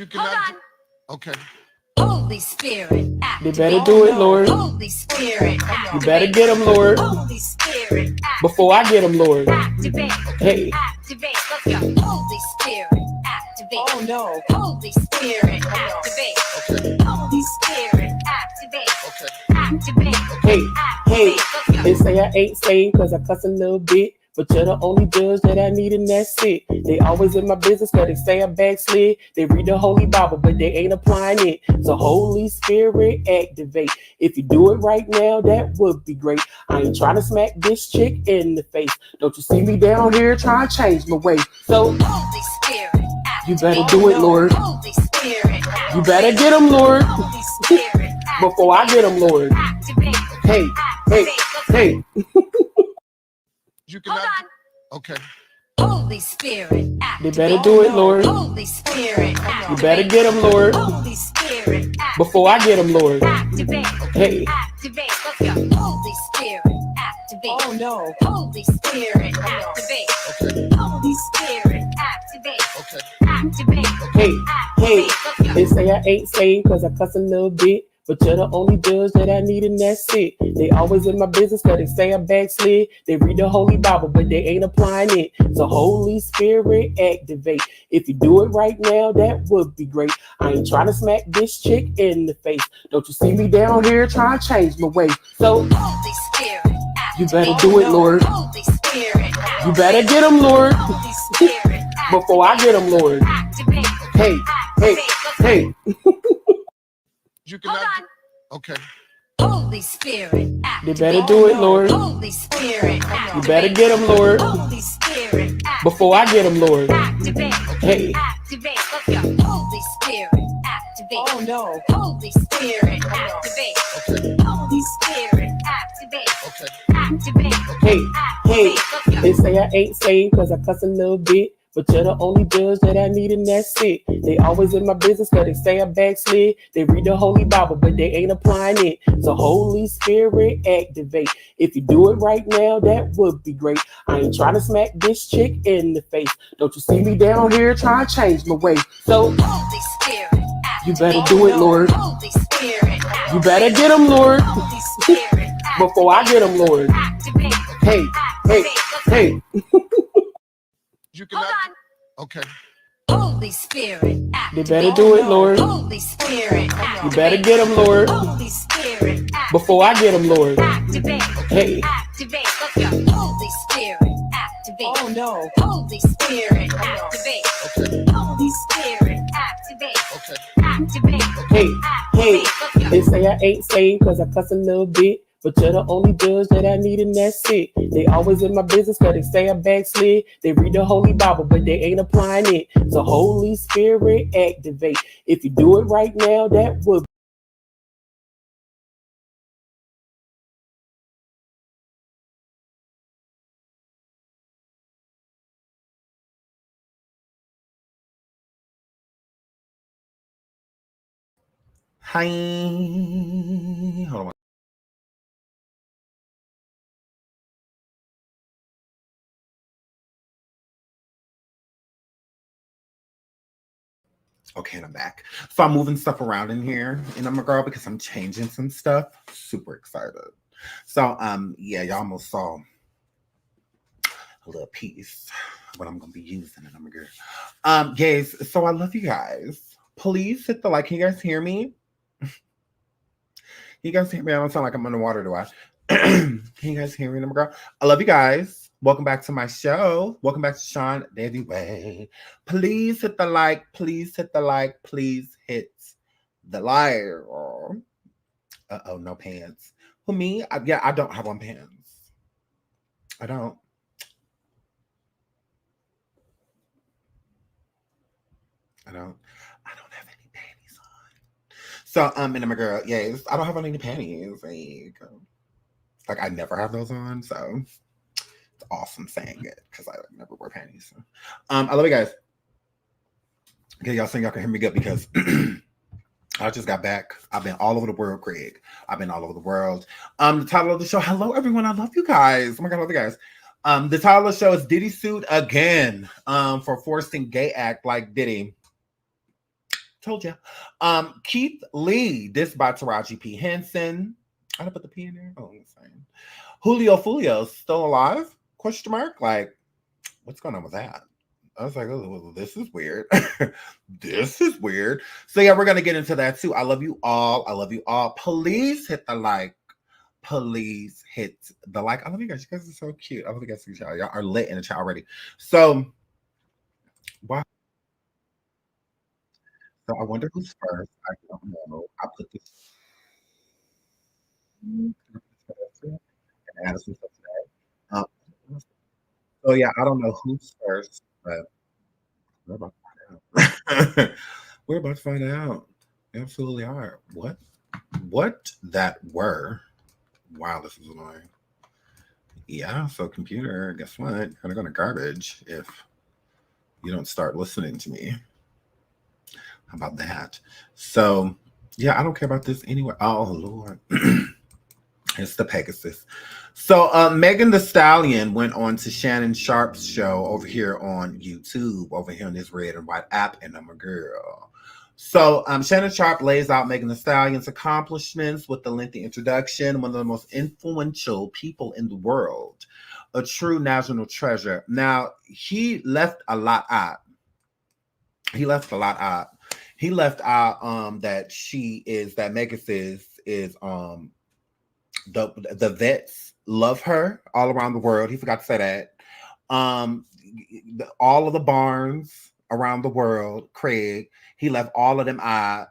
You cannot. Okay. Holy Spirit, they better do it, Lord. Holy Spirit, You better get them, Lord. Holy Spirit, Before I get them, Lord. activate. Hey. Activate. Let's go. Holy Spirit, activate. Oh no. Holy Spirit, activate. Okay. Holy Spirit, activate. Okay. Activate. Hey, hey, Let's go. they say I ain't saved cause I cuss a little bit. But you're the only judge that I need and that's it. They always in my business cause they say I backslid. They read the Holy Bible but they ain't applying it. So Holy Spirit activate. If you do it right now, that would be great. I ain't trying to smack this chick in the face. Don't you see me down here trying to change my way. So Holy Spirit, you better do it, Lord. Holy Spirit, You better get them, Lord. Holy Spirit, Before I get them, Lord. activate. Hey, hey, hey. You cannot. Okay. Holy Spirit, They activate. better do it, Lord. Holy Spirit, You better get them, Lord. Holy Spirit, Before I get them, Lord. activate. Hey. Activate. Let's go. Holy Spirit, activate. Oh no. Holy Spirit, activate. Okay. Holy Spirit, activate. Okay. Activate. Hey, hey, Let's go. they say I ain't saved cause I cuss a little bit. But you're the only judge that I need and that's it. They always in my business cause they say I backslid. They read the Holy Bible but they ain't applying it. So Holy Spirit activate. If you do it right now, that would be great. I ain't trying to smack this chick in the face. Don't you see me down here trying to change my way. So Holy Spirit, you better do it, Lord. Holy Spirit, You better get them, Lord. Holy Spirit, Before I get them, Lord. activate. Hey, hey, hey. You cannot. Okay. Holy Spirit, They activate. better do it, Lord. Holy Spirit, You activate. better get them, Lord. Holy Spirit, activate. Before I get them, Lord. Activate. Hey. Activate. Let's go. Holy Spirit, activate. Oh no. Holy Spirit, activate. Okay. Holy Spirit, activate. Okay. Activate. Hey, hey, Let's go. they say I ain't saved cause I cuss a little bit. But you're the only judge that I need and that's it. They always in my business cause they say I backslid. They read the Holy Bible but they ain't applying it. So Holy Spirit activate. If you do it right now, that would be great. I ain't trying to smack this chick in the face. Don't you see me down here trying to change my way. So Holy Spirit, you better do it, Lord. Holy Spirit, You better get them, Lord. Holy Spirit, Before I get them, Lord. activate. Hey, hey, hey. You cannot. Okay. Holy Spirit, They activate. better do it, Lord. Holy Spirit, You better get them, Lord. Holy Spirit, Before I get them, Lord. activate. Hey. Activate. Let's go. Holy Spirit, activate. Oh no. Holy Spirit, activate. Okay. Holy Spirit, activate. Okay. Activate. Hey, hey, Let's go. they say I ain't saved cause I cuss a little bit. But you're the only judge that I need and that's it. They always in my business cause they say I backslid. They read the Holy Bible but they ain't applying it. So Holy Spirit activate. If you do it right now, that would Hi. Hold on. Okay, and I'm back. So I'm moving stuff around in here, and I'm a girl because I'm changing some stuff. Super excited. So yeah, y'all almost saw a little piece of what I'm gonna be using, and I'm a girl. Guys, so I love you guys. Please hit the like. Can you guys hear me? You guys hear me? I don't sound like I'm underwater, do I? Can you guys hear me, number girl? I love you guys. Welcome back to my show. Welcome back to SeanDavieWay. Please hit the like. Please hit the like. Please hit the like. Uh-oh, no pants. For me, I don't have on pants. I don't. I don't have any panties on. So, and I'm a girl. Yes, I don't have on any panties. Like I never have those on, so it's awesome saying it because I never wear panties. So. I love you guys. Okay, y'all saying y'all can hear me good because I just got back. I've been all over the world, Craig. I've been all over the world. The title of the show, hello everyone. I love you guys. Oh my God, I love you guys. The title of the show is Diddy sued again for forcing gay act like Diddy. Told ya. Keith Lee, this by Taraji P. Henson. I didn't put the P in there. Oh, insane. Julio Foolio, still alive? Question mark. Like, what's going on with that? I was like, oh, well, this is weird. This is weird. So yeah, we're gonna get into that too. I love you all. I love you all. Please hit the like. Please hit the like. I love you guys. You guys are so cute. I love you guys. Y'all are lit in the chat already. So, wow. So I wonder who's first. I don't know. I put this. And add some stuff today. So yeah, I don't know who's first, but we're about to find out. We're about to find out. Absolutely are. What that were? Wow, this is annoying. Yeah, so computer, guess what? You're gonna go to garbage if you don't start listening to me. How about that? So yeah, I don't care about this anyway. Oh Lord. It's the Pegasus. So Megan Thee Stallion went on to Shannon Sharp's show over here on YouTube, over here on this red and white app, and I'm a girl. So Shannon Sharp lays out Megan Thee Stallion's accomplishments with the lengthy introduction, one of the most influential people in the world, a true national treasure. Now, he left a lot out. He left out that Megan is the vets love her all around the world. He forgot to say that. All of the barns around the world, Craig, he left all of them out.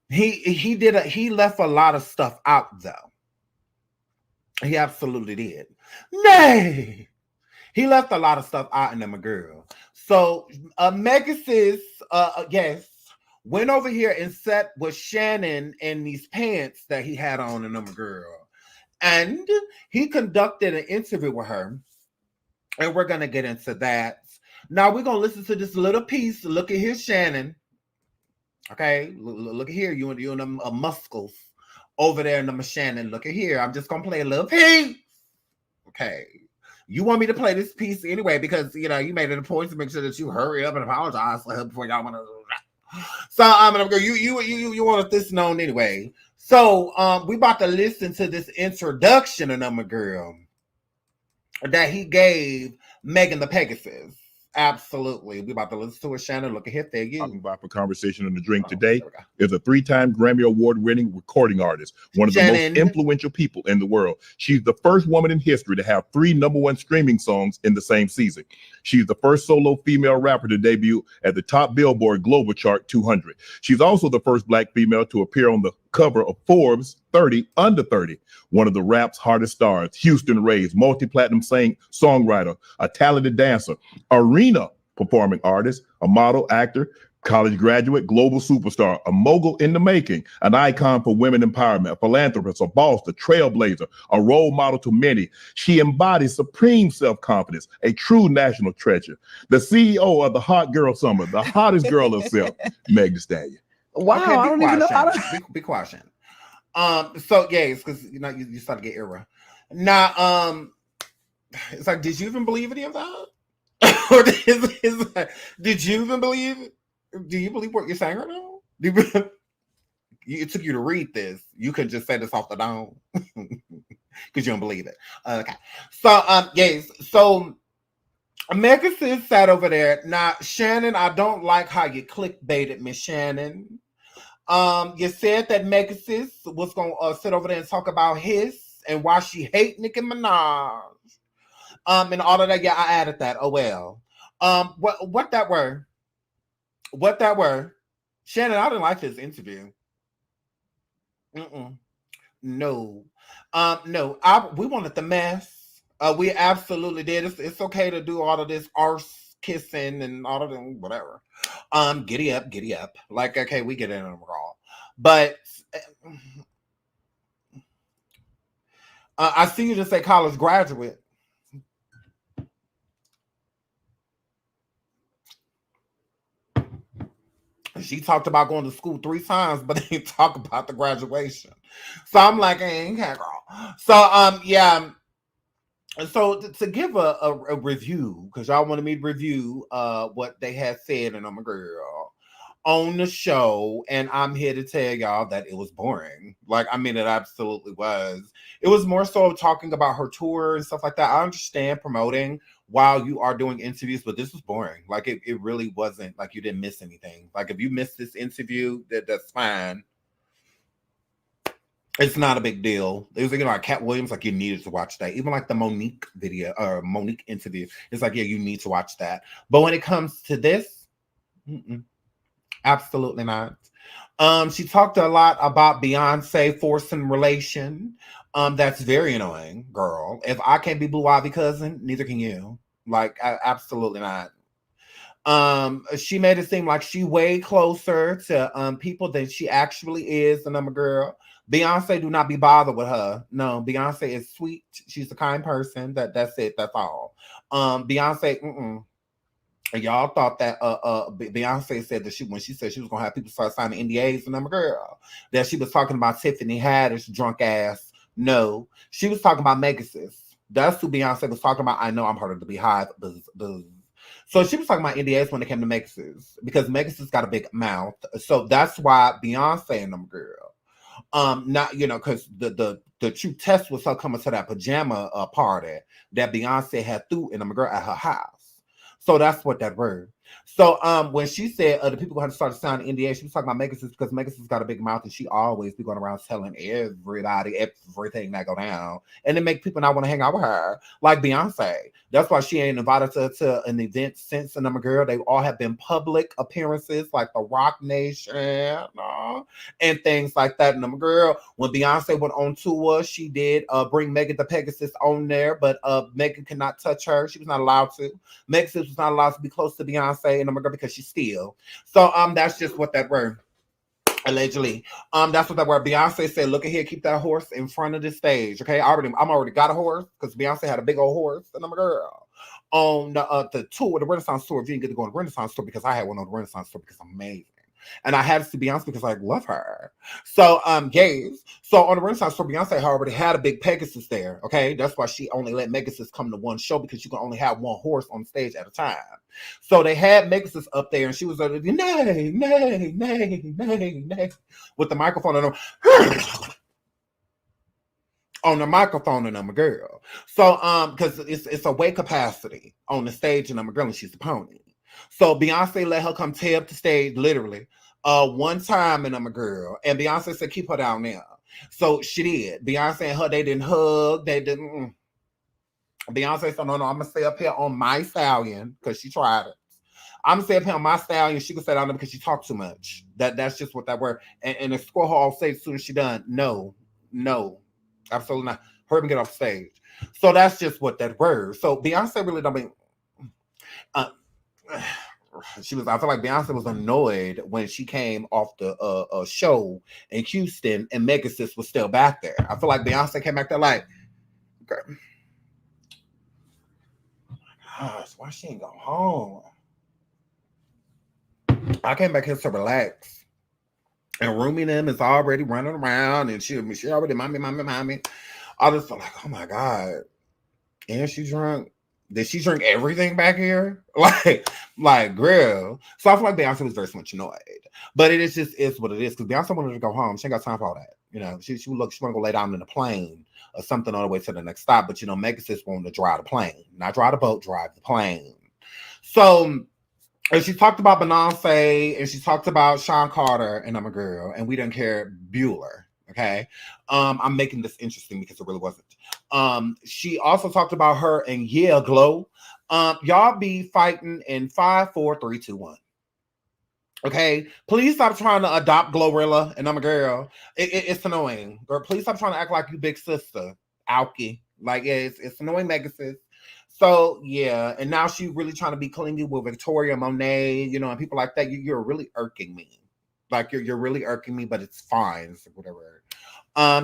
He left a lot of stuff out though. He absolutely did. Nay, he left a lot of stuff out in them, a girl. So Megasis, yes, went over here and sat with Shannon in these pants that he had on in them, a girl. And he conducted an interview with her. And we're going to get into that. Now we're going to listen to this little piece. Look at here, Shannon. Okay, look at here. You and them muscles over there in the Shannon. Look at here. I'm just going to play a little piece. Okay. You want me to play this piece anyway because, you know, you made it a point to make sure that you hurry up and apologize for her before y'all want to. So you wanted this known anyway. So we about to listen to this introduction of number girl that he gave Megan the Pegasus. Absolutely. We about to listen to it, Shannon. Look at here. There you Talking about for conversation on the drink today is a 3-time Grammy Award-winning recording artist, one of the most influential people in the world. She's the first woman in history to have 3 #1 streaming songs in the same season. She's the first solo female rapper to debut at the top Billboard Global Chart 200. She's also the first Black female to appear on the cover of Forbes 30 Under 30, one of the rap's hardest stars. Houston raised, multi-platinum songwriter, a talented dancer, arena performing artist, a model, actor, college graduate, global superstar, a mogul in the making, an icon for women empowerment, a philanthropist, a boss, a trailblazer, a role model to many. She embodies supreme self-confidence, a true national treasure. The CEO of the Hot Girl Summer, the hottest girl herself, Meg Thee Stallion. Wow, okay, I don't even know how to. Be quiet, Shannon. So yeah, it's because you know you start to get era. Now, it's like, did you even believe any of that? Or did you even believe it? Do you believe what you're saying right now? It took you to read this. You could just say this off the dome because you don't believe it. Okay. So yes. So Megasis sat over there. Now, Shannon, I don't like how you clickbaited Miss Shannon. You said that Megasis was gonna sit over there and talk about his and why she hate Nicki Minaj. And all of that. Yeah, I added that. Oh well. What that were? What that were? Shannon, I didn't like this interview. No. No. We wanted the mess. We absolutely did. It's okay to do all of this arse kissing and all of them, whatever. Giddy up. Like, okay, we get in on all. But I see you just say college graduate. She talked about going to school 3 times, but they didn't talk about the graduation. So I'm like, hey, okay, girl. So yeah. So to give a review, because y'all wanted me to review what they had said, and I'm a girl. on the show, and I'm here to tell y'all that it was boring. Like, I mean, it absolutely was. It was more so talking about her tour and stuff like that. I understand promoting while you are doing interviews, but this was boring. Like, it really wasn't like you didn't miss anything. Like, if you missed this interview, that's fine. It's not a big deal. It was like Cat Williams, like you needed to watch that. Even like the Monique video or Monique interview, it's like, yeah, you need to watch that. But when it comes to this, absolutely not. She talked a lot about Beyonce forcing relation. That's very annoying, girl. If I can't be Blue Ivy cousin, neither can you. Like, absolutely not. She made it seem like she way closer to people than she actually is, and I'm a girl. Beyonce do not be bothered with her. No, Beyonce is sweet. She's a kind person. That's it. That's all. Beyonce, y'all thought that Beyonce said that when she said she was gonna have people start signing NDAs, and I'm a girl, that she was talking about Tiffany Haddish drunk ass. No, she was talking about Megasis. That's who Beyonce was talking about. I know I'm harder to be high. So she was talking about NDAs when it came to Megasis, because Megasis got a big mouth. So that's why Beyonce and them girl. Not, because the true test was her coming to that pajama party that Beyonce had threw in a girl at her house. So that's what that word. So when she said the people had to start signing NDA, she was talking about Megasis, because Megasis got a big mouth and she always be going around telling everybody everything that go down, and it make people not want to hang out with her, like Beyonce. That's why she ain't invited to an event since, and I'm a girl. They all have been public appearances, like the Rock Nation and things like that. And I'm a girl. When Beyonce went on tour, she did bring Megan the Pegasus on there, but Megan could not touch her. She was not allowed to. Megasis was not allowed to be close to Beyonce and I'm a girl because she's still. So that's just what that word. Allegedly. That's what that word. Beyonce said, look at here, keep that horse in front of the stage. Okay. I'm already got a horse, because Beyonce had a big old horse, and I'm a girl. On the tour, the Renaissance tour, if you didn't get to go on the Renaissance tour, because I had one on the Renaissance tour because I'm amazing. And I had to see Beyonce because I love her. So, gays. So on the Renaissance tour, Beyonce already had a big Pegasus there. Okay. That's why she only let Megasis come to one show, because you can only have one horse on stage at a time. So they had Megasis up there, and she was like, nay, nay, nay, nay, nay, with the microphone on on the microphone, and I'm a girl. So, because it's a weight capacity on the stage, and I'm a girl, and she's a pony. So Beyonce let her come tear up the stage, literally, one time, and I'm a girl. And Beyonce said, keep her down there. So she did. Beyonce and her, they didn't hug. They didn't. Beyonce said, no, I'm going to stay up here on my stallion, because she tried it. I'm going to stay up here on my stallion. She could stay down there because she talked too much. That's just what that word. And the score her off stage as soon as she done. No, absolutely not. Hurry and get off stage. So that's just what that word. So Beyonce really don't mean... I feel like Beyonce was annoyed when she came off the show in Houston and Megasis was still back there. I feel like Beyonce came back there like, okay, gosh, why she ain't go home? I came back here to relax. And Rumi them is already running around, and she already mommy. I just felt like, oh my God. And she drunk. Did she drink everything back here? Like, girl. So I feel like Beyonce was very much annoyed. But it is what it is. Because Beyonce wanted to go home. She ain't got time for all that. She want to go lay down in the plane or something on the way to the next stop. But Megasis wanted to drive the plane. Not drive the boat, drive the plane. So, and she talked about Beyonce, and she talked about Sean Carter, and I'm a girl, and we didn't care Bueller. Okay. I'm making this interesting because it really wasn't. She also talked about her and Glow. Y'all be fighting in 5, 4, 3, 2, 1. Okay, please stop trying to adopt Glorilla, and I'm a girl. It's annoying. Girl, please stop trying to act like you big sister, Alki. Like, yeah, it's annoying, Megasis. So yeah, and now she's really trying to be clingy with Victoria Monet, and people like that. You're really irking me. Like you're really irking me, but it's fine. It's whatever.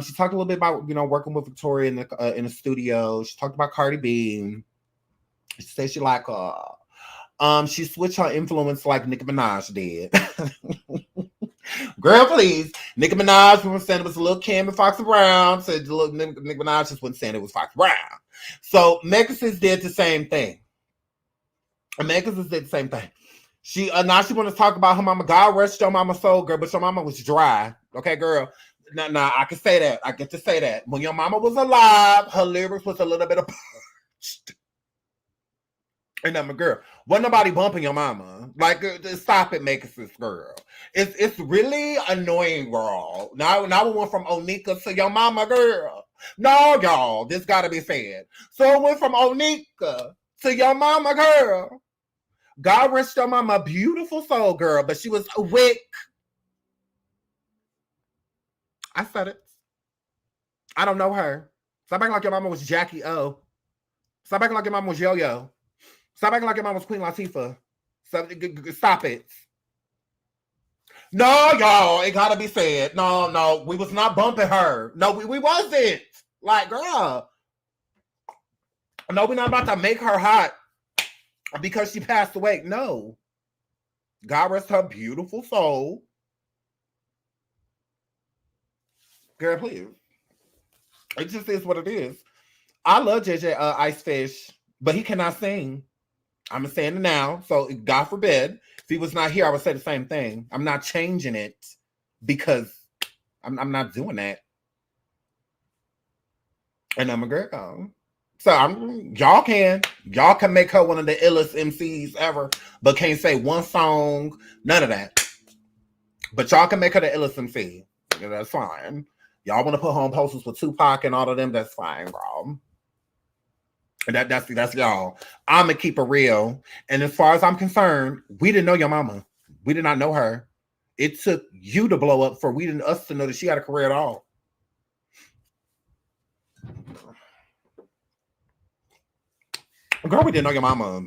She talked a little bit about working with Victoria in the studio. She talked about Cardi B. She said she like she switched her influence like Nicki Minaj did. Girl, please. Nicki Minaj was saying it was a little Kim and Foxy Brown. Said Nicki Minaj just wasn't saying it was Foxy Brown. So Megasis did the same thing. Now she want to talk about her mama. God rest your mama soul, girl, but your mama was dry. Okay, girl. Nah, I can say that. I get to say that. When your mama was alive, her lyrics was a little bit of and I'm a girl. Wasn't nobody bumping your mama. Like, stop it, making this girl. It's really annoying, girl. Now we went from Onika to your mama, girl. No, y'all, this gotta be said. So it went from Onika to your mama, girl. God rest your mama, beautiful soul, girl, but she was weak. I said it. I don't know her. Stop acting like your mama was Jackie O. Stop acting like your mama was Yo-Yo. Stop acting like your mama was Queen Latifah. Stop it. No, y'all, it gotta be said. No, we was not bumping her. No, we wasn't. Like, girl. No, we're not about to make her hot because she passed away. No. God rest her beautiful soul. Girl, please. It just is what it is. I love JJ Icefish, but he cannot sing. I'm saying it now. So God forbid, if he was not here, I would say the same thing. I'm not changing it because I'm not doing that. And I'm a girl. So y'all can make her one of the illest MCs ever, but can't say one song, none of that. But y'all can make her the illest MC. Yeah, that's fine. Y'all want to put her on posters with Tupac and all of them, that's fine, bro. And that's y'all. I'm gonna keep it real. And as far as I'm concerned, we didn't know your mama. We did not know her. It took you to blow up for us to know that she had a career at all. Girl, we didn't know your mama.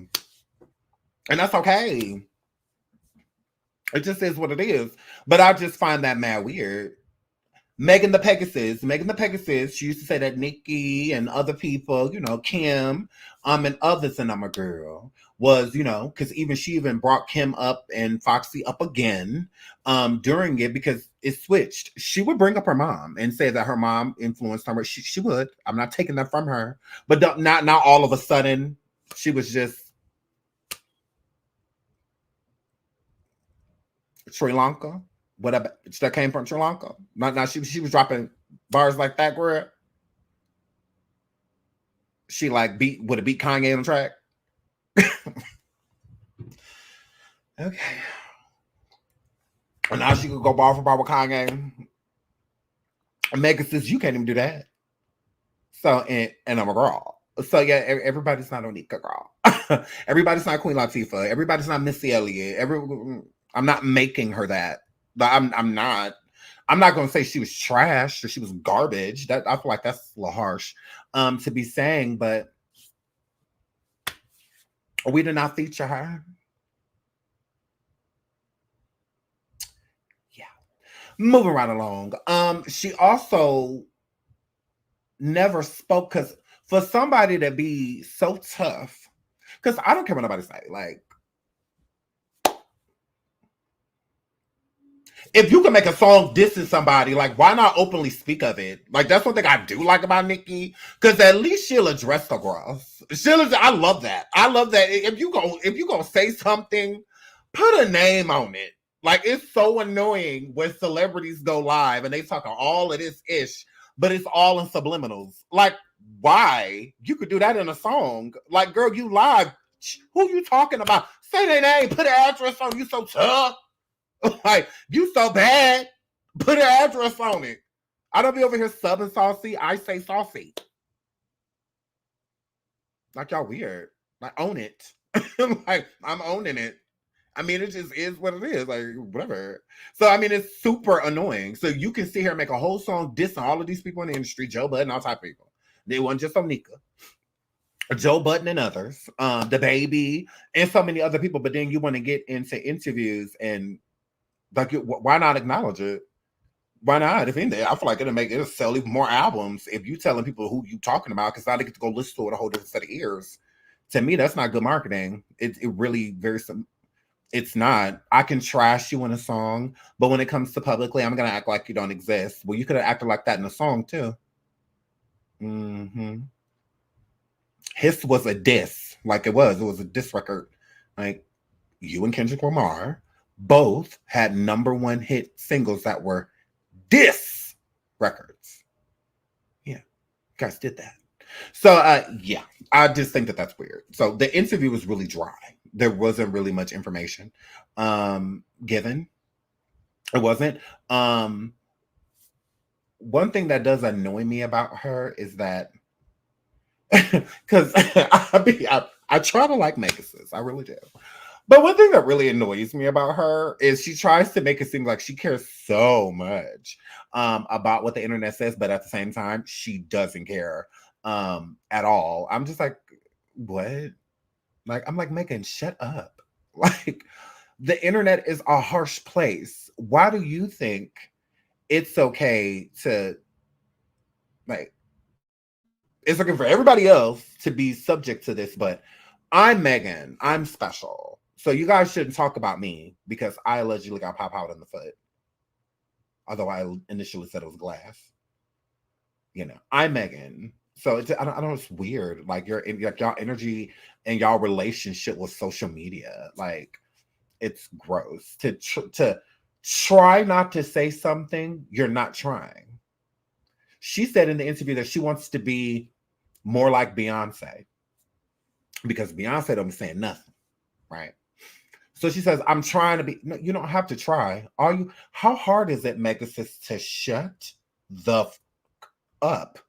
And that's okay. It just is what it is. But I just find that mad weird. Megan the Pegasus, she used to say that Nikki and other people, Kim, and others, and I'm a girl, was, because she even brought Kim up and Foxy up again during it because it switched. She would bring up her mom and say that her mom influenced her. She would. I'm not taking that from her. But not all of a sudden. She was just Sri Lanka. Whatever that came from Sri Lanka. Now she was dropping bars like that, girl. She would have beat Kanye on the track. Okay. And now she could go bar for bar with Kanye. And Megan says you can't even do that. So and I'm a girl. So yeah, everybody's not Onika, girl. Everybody's not Queen Latifah. Everybody's not Missy Elliott. I'm not making her that. I'm not going to say she was trash or she was garbage. That I feel like that's a little harsh to be saying, but we did not feature her. Yeah. Moving right along. She also never spoke because for somebody to be so tough, because I don't care what nobody say, like, if you can make a song dissing somebody, like, why not openly speak of it? Like, that's one thing I do like about Nikki, because at least she'll address the girls. I love that. I love that. If you gonna say something, put a name on it. Like, it's so annoying when celebrities go live and they talk all of this ish, but it's all in subliminals. Like, why? You could do that in a song. Like, girl, you live. Who you talking about? Say their name. Put an address on. You so tough. Like, you so bad, put an address on it. I don't be over here subbing saucy. I say saucy. Like, y'all weird. Like, own it. Like, I'm owning it. I mean, it just is what it is. Like, whatever. So, I mean, it's super annoying. So, you can see her make a whole song dissing all of these people in the industry, Joe Budden, all type of people. They weren't just Onika. Joe Budden and others. The Baby, and so many other people. But then you want to get into interviews and like, why not acknowledge it? Why not? If anything, I feel like it'll sell even more albums if you telling people who you talking about, because now they get to go listen to it a whole different set of ears. To me, that's not good marketing. It really it's not. I can trash you in a song, but when it comes to publicly, I'm gonna act like you don't exist. Well, you could have acted like that in a song too. His was a diss, like it was a diss record. Like, you and Kendrick Lamar both had #1 hit singles that were diss records. Yeah, you guys did that. So, yeah, I just think that that's weird. So the interview was really dry. There wasn't really much information given. It wasn't. One thing that does annoy me about her is that, because I try to like Megasis, I really do. But one thing that really annoys me about her is she tries to make it seem like she cares so much about what the internet says, but at the same time, she doesn't care at all. I'm just like, what? Like, I'm like, Megan, shut up. Like, the internet is a harsh place. Why do you think it's okay to, like, it's looking for everybody else to be subject to this, but I'm Megan. I'm special. So you guys shouldn't talk about me because I allegedly got pop out in the foot. Although I initially said it was glass. You know, I'm Megan. So it's, I don't know, it's weird. Like y'all energy and y'all relationship with social media. Like, it's gross. To try not to say something, you're not trying. She said in the interview that she wants to be more like Beyonce. Because Beyonce don't be saying nothing. Right? So she says, I'm trying to be. No, you don't have to try. Are you? How hard is it, Megasis, to shut the up?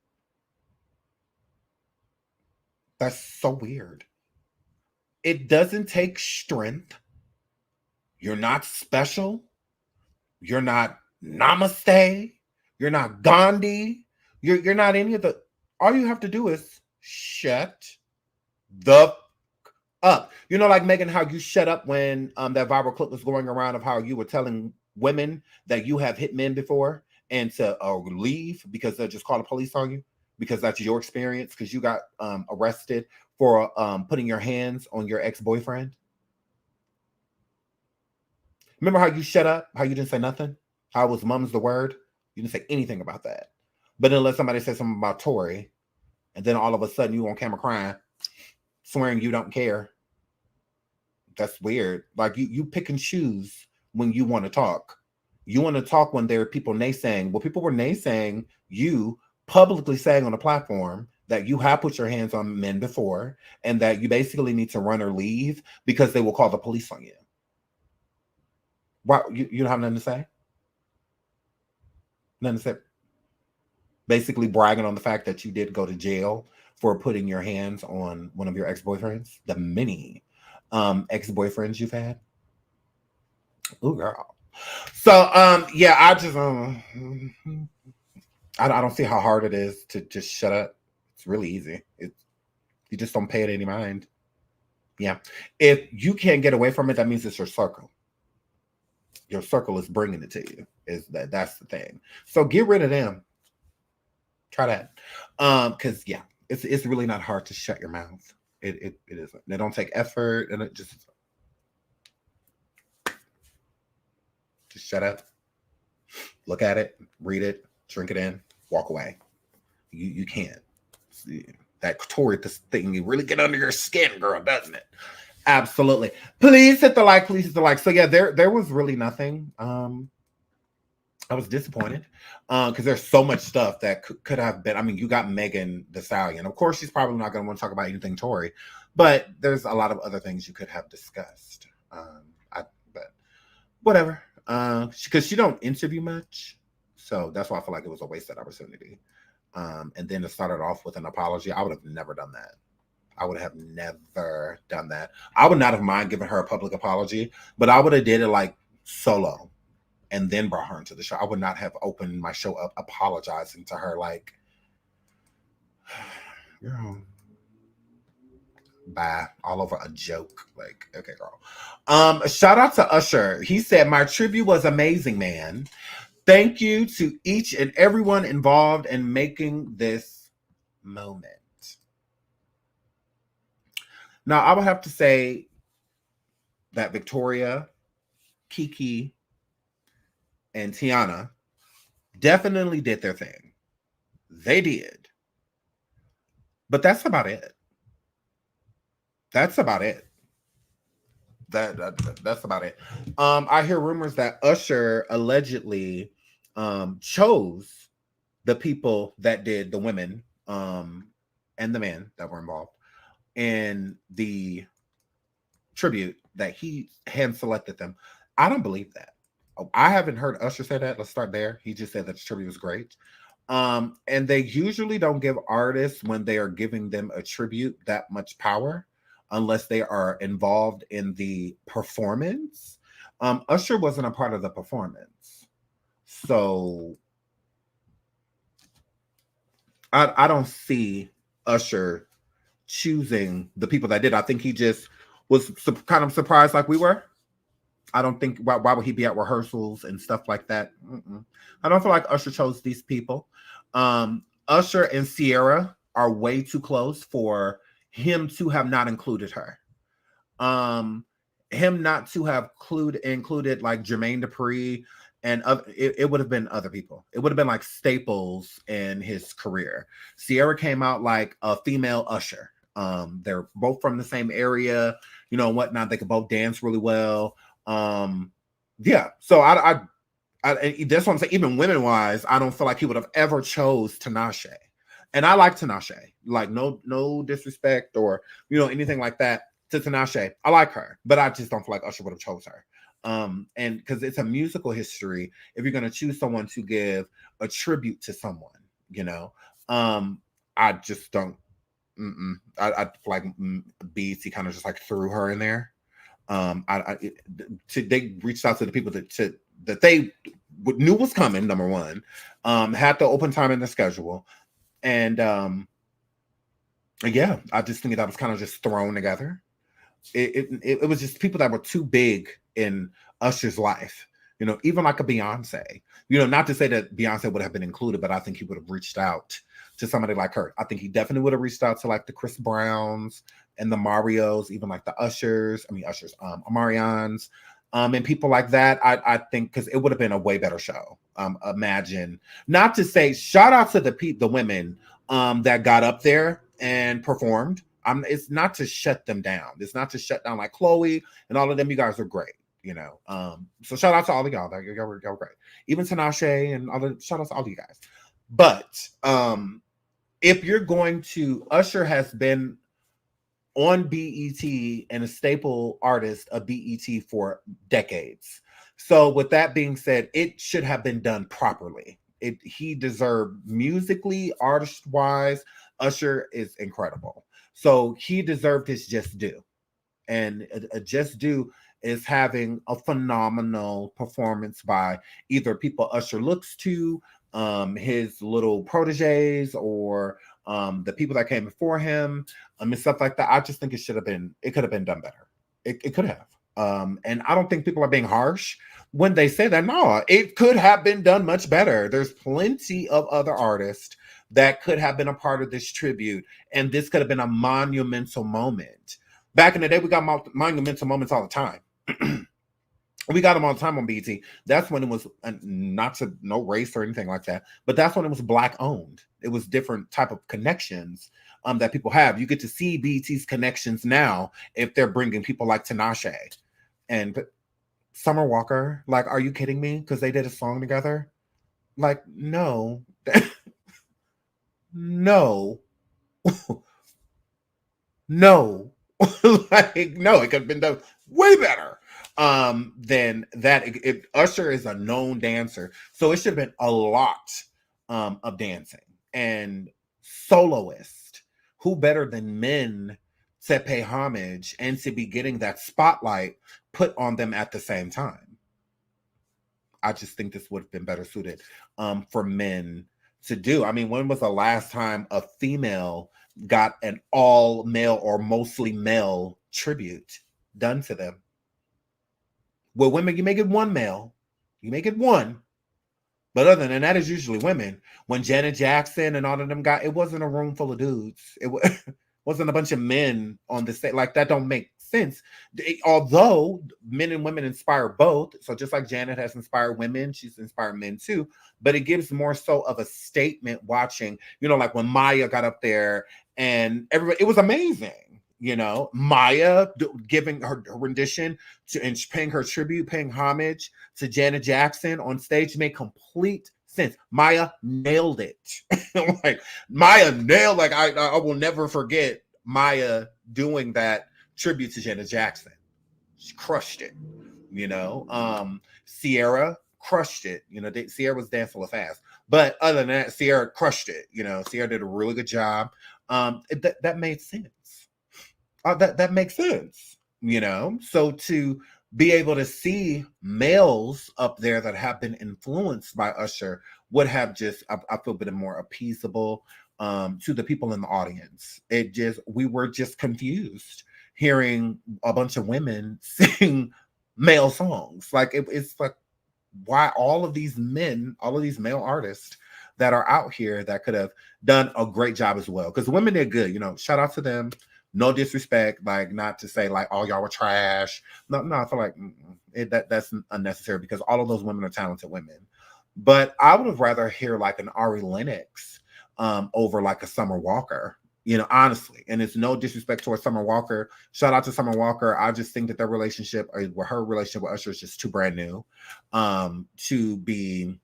That's so weird. It doesn't take strength. You're not special. You're not Namaste. You're not Gandhi. You're not any of the. All you have to do is shut the up. You know, like Megan, how you shut up when that viral clip was going around of how you were telling women that you have hit men before and to leave because they'll just call the police on you because that's your experience because you got arrested for putting your hands on your ex-boyfriend. Remember how you shut up? How you didn't say nothing? How it was mum's the word? You didn't say anything about that. But then let somebody say something about Tory, and then all of a sudden you on camera crying, swearing you don't care. That's weird. Like you pick and choose when you want to talk. You want to talk when there are people naysaying. Well, people were naysaying you publicly saying on a platform that you have put your hands on men before and that you basically need to run or leave because they will call the police on you. Why you don't have nothing to say? Nothing to say. Basically bragging on the fact that you did go to jail for putting your hands on one of your ex-boyfriends, the many ex-boyfriends you've had. Ooh, girl. So yeah, I just I don't see how hard it is to just shut up. It's really easy. You just don't pay it any mind. Yeah. If you can't get away from it, that means it's your circle. Your circle is bringing it to you. That's the thing. So get rid of them. Try that. Because yeah, it's really not hard to shut your mouth. It isn't. It don't take effort, and it just shut up. Look at it, read it, drink it in, walk away. You can't. See, that Tory, this thing, you really get under your skin, girl, doesn't it? Absolutely. Please hit the like. Please hit the like. So yeah, there was really nothing. I was disappointed because there's so much stuff that could have been. I mean, you got Megan Thee Stallion. Of course, she's probably not going to want to talk about anything Tory, but there's a lot of other things you could have discussed. But whatever. Because she don't interview much, so that's why I feel like it was a wasted opportunity. And then it started off with an apology. I would have never done that. I would have never done that. I would not have mind giving her a public apology, but I would have did it like solo and then brought her into the show. I would not have opened my show up apologizing to her like, girl, bye, all over a joke. Like, okay, girl. Shout out to Usher. He said, my tribute was amazing, man. Thank you to each and everyone involved in making this moment. Now, I would have to say that Victoria, Kiki, and Tiana definitely did their thing. They did. But that's about it. That's about it. That's about it. I hear rumors that Usher allegedly chose the people that did the women and the men that were involved in the tribute, that he hand selected them. I don't believe that. I haven't heard Usher say that. Let's start there. He just said that the tribute was great. And they usually don't give artists, when they are giving them a tribute, that much power unless they are involved in the performance. Usher wasn't a part of the performance. So I don't see Usher choosing the people that did. I think he just was kind of surprised like we were. I don't think, why would he be at rehearsals and stuff like that? I don't feel like Usher chose these people. Usher and Ciara are way too close for him to have not included her. Him not to have included like Jermaine Dupri and it would have been other people. It would have been like staples in his career. Ciara came out like a female Usher. They're both from the same area, you know, whatnot. They could both dance really well. Yeah. So I that's what I'm saying. Even women wise, I don't feel like he would have ever chose Tinashe. And I like Tinashe. Like no disrespect or, you know, anything like that to Tinashe. I like her, but I just don't feel like Usher would have chose her. And because it's a musical history, if you're going to choose someone to give a tribute to someone, you know, I just don't. I feel like BET kind of just like threw her in there. They reached out to the people that they knew was coming. Number one, had the open time in the schedule, and yeah, I just think that was kind of just thrown together. It was just people that were too big in Usher's life. You know, even like a Beyonce. You know, not to say that Beyonce would have been included, but I think he would have reached out to somebody like her. I think he definitely would have reached out to like the Chris Browns and the Marios, even like the Omarions, and people like that. I think because it would have been a way better show. Imagine, not to say shout out to the women that got up there and performed. It's not to shut them down. It's not to shut down like Chloe and all of them. You guys are great, you know. So shout out to all of y'all. Y'all were great. Even Tinashe and other shout out to all of you guys. But if you're going to, Usher has been on BET and a staple artist of BET for decades. So with that being said, it should have been done properly. He deserved musically, artist-wise. Usher is incredible. So he deserved his just due. And a just due is having a phenomenal performance by either people Usher looks to, his little proteges, or the people that came before him, and stuff like that. I just think it could have been done better. It could have. And I don't think people are being harsh when they say that. No, it could have been done much better. There's plenty of other artists that could have been a part of this tribute, and this could have been a monumental moment. Back in the day, we got monumental moments all the time. We got them all the time on BET. That's when it was no race or anything like that, but that's when it was Black owned. It was different type of connections that people have. You get to see BET's connections now if they're bringing people like Tinashe and Summer Walker. Like, are you kidding me? Because they did a song together. Like, no, no, no. Like, no, it could have been done way better than that. Usher is a known dancer, so it should have been a lot of dancing. And soloist, who better than men to pay homage and to be getting that spotlight put on them at the same time? I just think this would have been better suited for men to do. I mean, when was the last time a female got an all male or mostly male tribute done to them? Well, women, you may get one male, you may get one, but other than that, is usually women. When Janet Jackson and all of them it wasn't a room full of dudes. It wasn't a bunch of men on the stage. Like, that don't make sense. Although men and women inspire both, so just like Janet has inspired women, she's inspired men too. But it gives more so of a statement watching. You know, like when Maya got up there and everybody, it was amazing. You know, Maya giving her rendition to and paying her tribute, paying homage to Janet Jackson on stage made complete sense. Maya nailed it. Like Maya nailed. Like I will never forget Maya doing that tribute to Janet Jackson. She crushed it. You know, Sierra crushed it. You know, Sierra was dancing a little fast, but other than that, Sierra crushed it. You know, Sierra did a really good job. That made sense. That makes sense, you know. So to be able to see males up there that have been influenced by Usher would have just, I feel, been more appeasable to the people in the audience. We were just confused hearing a bunch of women sing male songs. Like it's like, why all of these male artists that are out here that could have done a great job as well? Because women did good, you know. Shout out to them. No disrespect, like not to say like, oh, y'all were trash. No, I feel like that's unnecessary because all of those women are talented women. But I would have rather hear like an Ari Lennox over like a Summer Walker, you know, honestly. And it's no disrespect towards Summer Walker. Shout out to Summer Walker. I just think that their relationship, or her relationship with Usher, is just too brand new to be.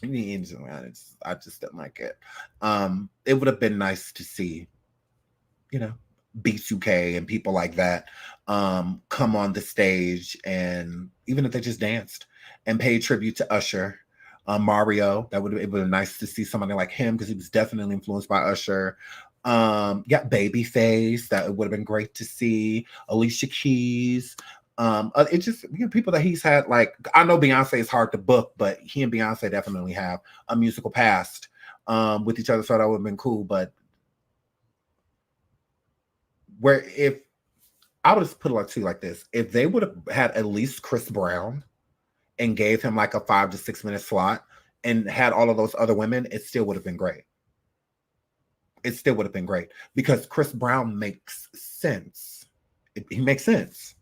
I just didn't like it. It would have been nice to see, you know, B2K and people like that come on the stage, and even if they just danced and paid tribute to Usher. Mario, it would have been nice to see somebody like him because he was definitely influenced by Usher. Babyface, that would have been great to see. Alicia Keys. It's just, you know, people that he's had, like, I know Beyonce is hard to book, but he and Beyonce definitely have a musical past with each other, so that would have been cool. But where if I would just put it like this, if they would have had at least Chris Brown and gave him like a 5 to 6 minute slot and had all of those other women, it still would have been great. It still would have been great because Chris Brown makes sense. He makes sense.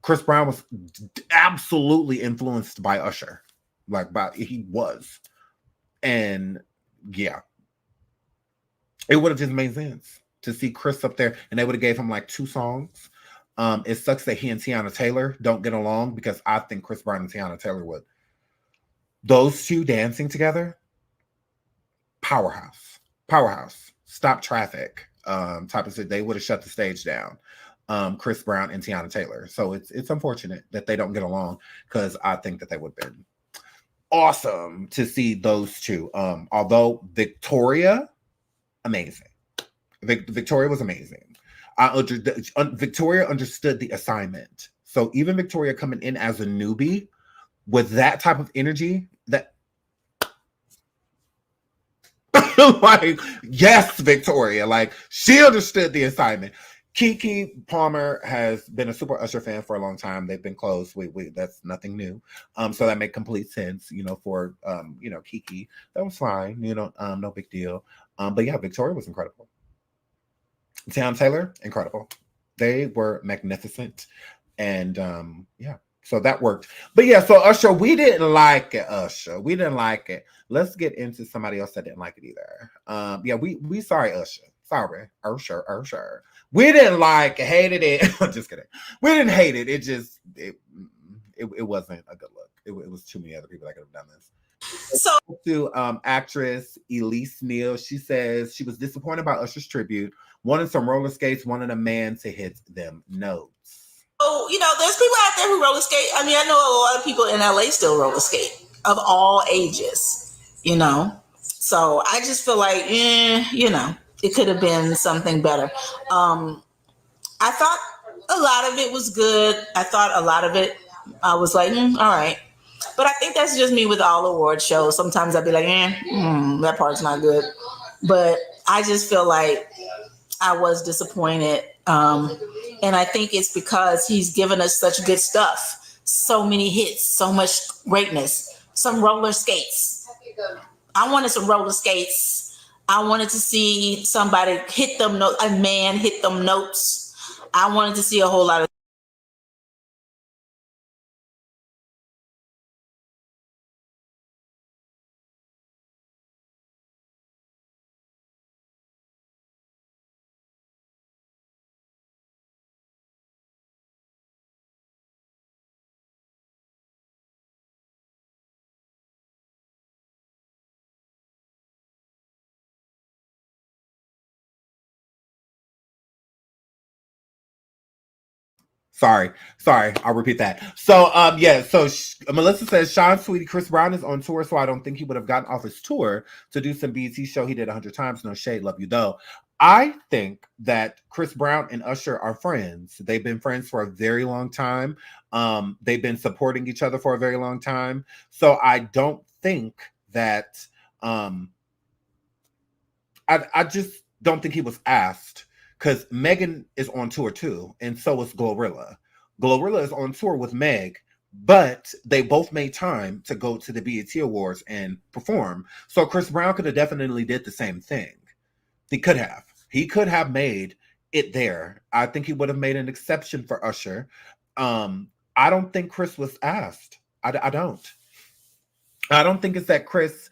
Chris Brown was absolutely influenced by Usher. He was. And yeah, it would have just made sense to see Chris up there, and they would have gave him like 2 songs. It sucks that he and Tiana Taylor don't get along because I think Chris Brown and Tiana Taylor would. Those two dancing together, powerhouse. Stop traffic. Type of shit. They would have shut the stage down. Chris Brown and Tiana Taylor. So it's unfortunate that they don't get along because I think that they would have been awesome to see those two. Although Victoria, amazing. Victoria was amazing. Victoria understood the assignment. So even Victoria coming in as a newbie with that type of energy, that like, yes, Victoria, like she understood the assignment. Keke Palmer has been a super Usher fan for a long time. They've been close. We that's nothing new. So that made complete sense, you know, for you know, Keke. That was fine, you know, no big deal. But yeah, Victoria was incredible. Tiana Taylor, incredible. They were magnificent. And yeah, so that worked. But yeah, so Usher, we didn't like it, Usher. We didn't like it. Let's get into somebody else that didn't like it either. Yeah, we sorry, Usher. Sorry, Usher. We didn't like it, hated it. Just kidding. We didn't hate it. It just it wasn't a good look. It was too many other people that could have done this. So to actress Elise Neal, she says she was disappointed by Usher's tribute, wanted some roller skates, wanted a man to hit them notes. Oh, you know, there's people out there who roller skate. I mean, I know a lot of people in LA still roller skate of all ages, you know. So I just feel like, you know, it could have been something better. I thought a lot of it was good. I thought a lot of it, I was like, all right. But I think that's just me with all award shows. Sometimes I'd be like, that part's not good. But I just feel like I was disappointed. And I think it's because he's given us such good stuff. So many hits, so much greatness. Some roller skates. I wanted some roller skates. I wanted to see somebody hit them notes, a man hit them notes. I wanted to see a whole lot of Sorry. I'll repeat that. So, yeah. So Melissa says Sean Sweetie, Chris Brown is on tour, so I don't think he would have gotten off his tour to do some BET show he did 100 times. No shade, love you though. I think that Chris Brown and Usher are friends. They've been friends for a very long time. They've been supporting each other for a very long time. So I don't think that. I just don't think he was asked. Because Megan is on tour too, and so is Glorilla. Glorilla is on tour with Meg, but they both made time to go to the BET Awards and perform. So Chris Brown could have definitely did the same thing. He could have. He could have made it there. I think he would have made an exception for Usher. I don't think Chris was asked. I don't. I don't think it's that Chris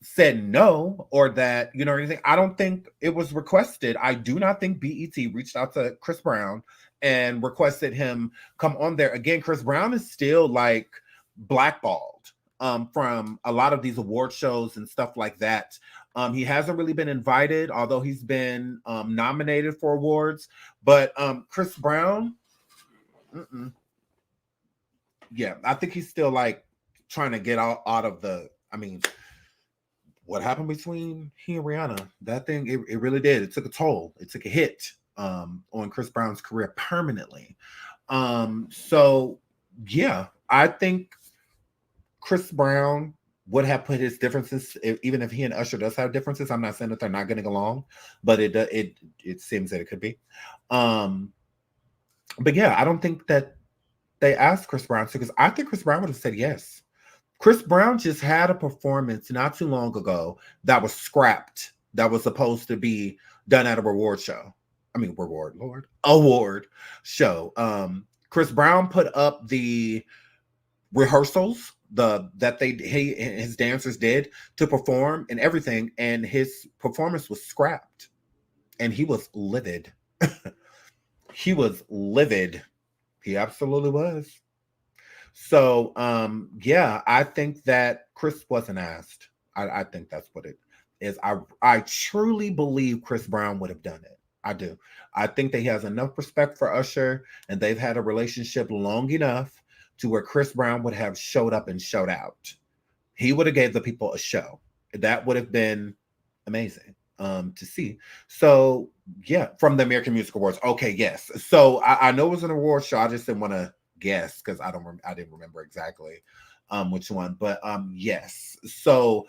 said no or that, you know, anything. I don't think it was requested. I do not think BET reached out to Chris Brown and requested him come on there. Again, Chris Brown is still like blackballed from a lot of these award shows and stuff like that. He hasn't really been invited, although he's been nominated for awards. But Chris Brown, yeah, I think he's still like trying to get out of the, I mean, what happened between he and Rihanna? That thing, it really did. It took a toll. It took a hit on Chris Brown's career permanently. So yeah, I think Chris Brown would have put his differences, even if he and Usher does have differences. I'm not saying that they're not getting along, but it seems that it could be. But yeah, I don't think that they asked Chris Brown to, because I think Chris Brown would have said yes. Chris Brown just had a performance not too long ago that was scrapped, that was supposed to be done at a award show. Chris Brown put up the rehearsals that his dancers did to perform and everything, and his performance was scrapped, and he was livid. He was livid. He absolutely was. So, yeah, I think that Chris wasn't asked. I think that's what it is. I truly believe Chris Brown would have done it. I do. I think that he has enough respect for Usher, and they've had a relationship long enough to where Chris Brown would have showed up and showed out. He would have gave the people a show. That would have been amazing to see. So, yeah, from the American Music Awards. Okay, yes. So I know it was an award show. I just didn't want to guess because I didn't remember exactly which one, but yes. So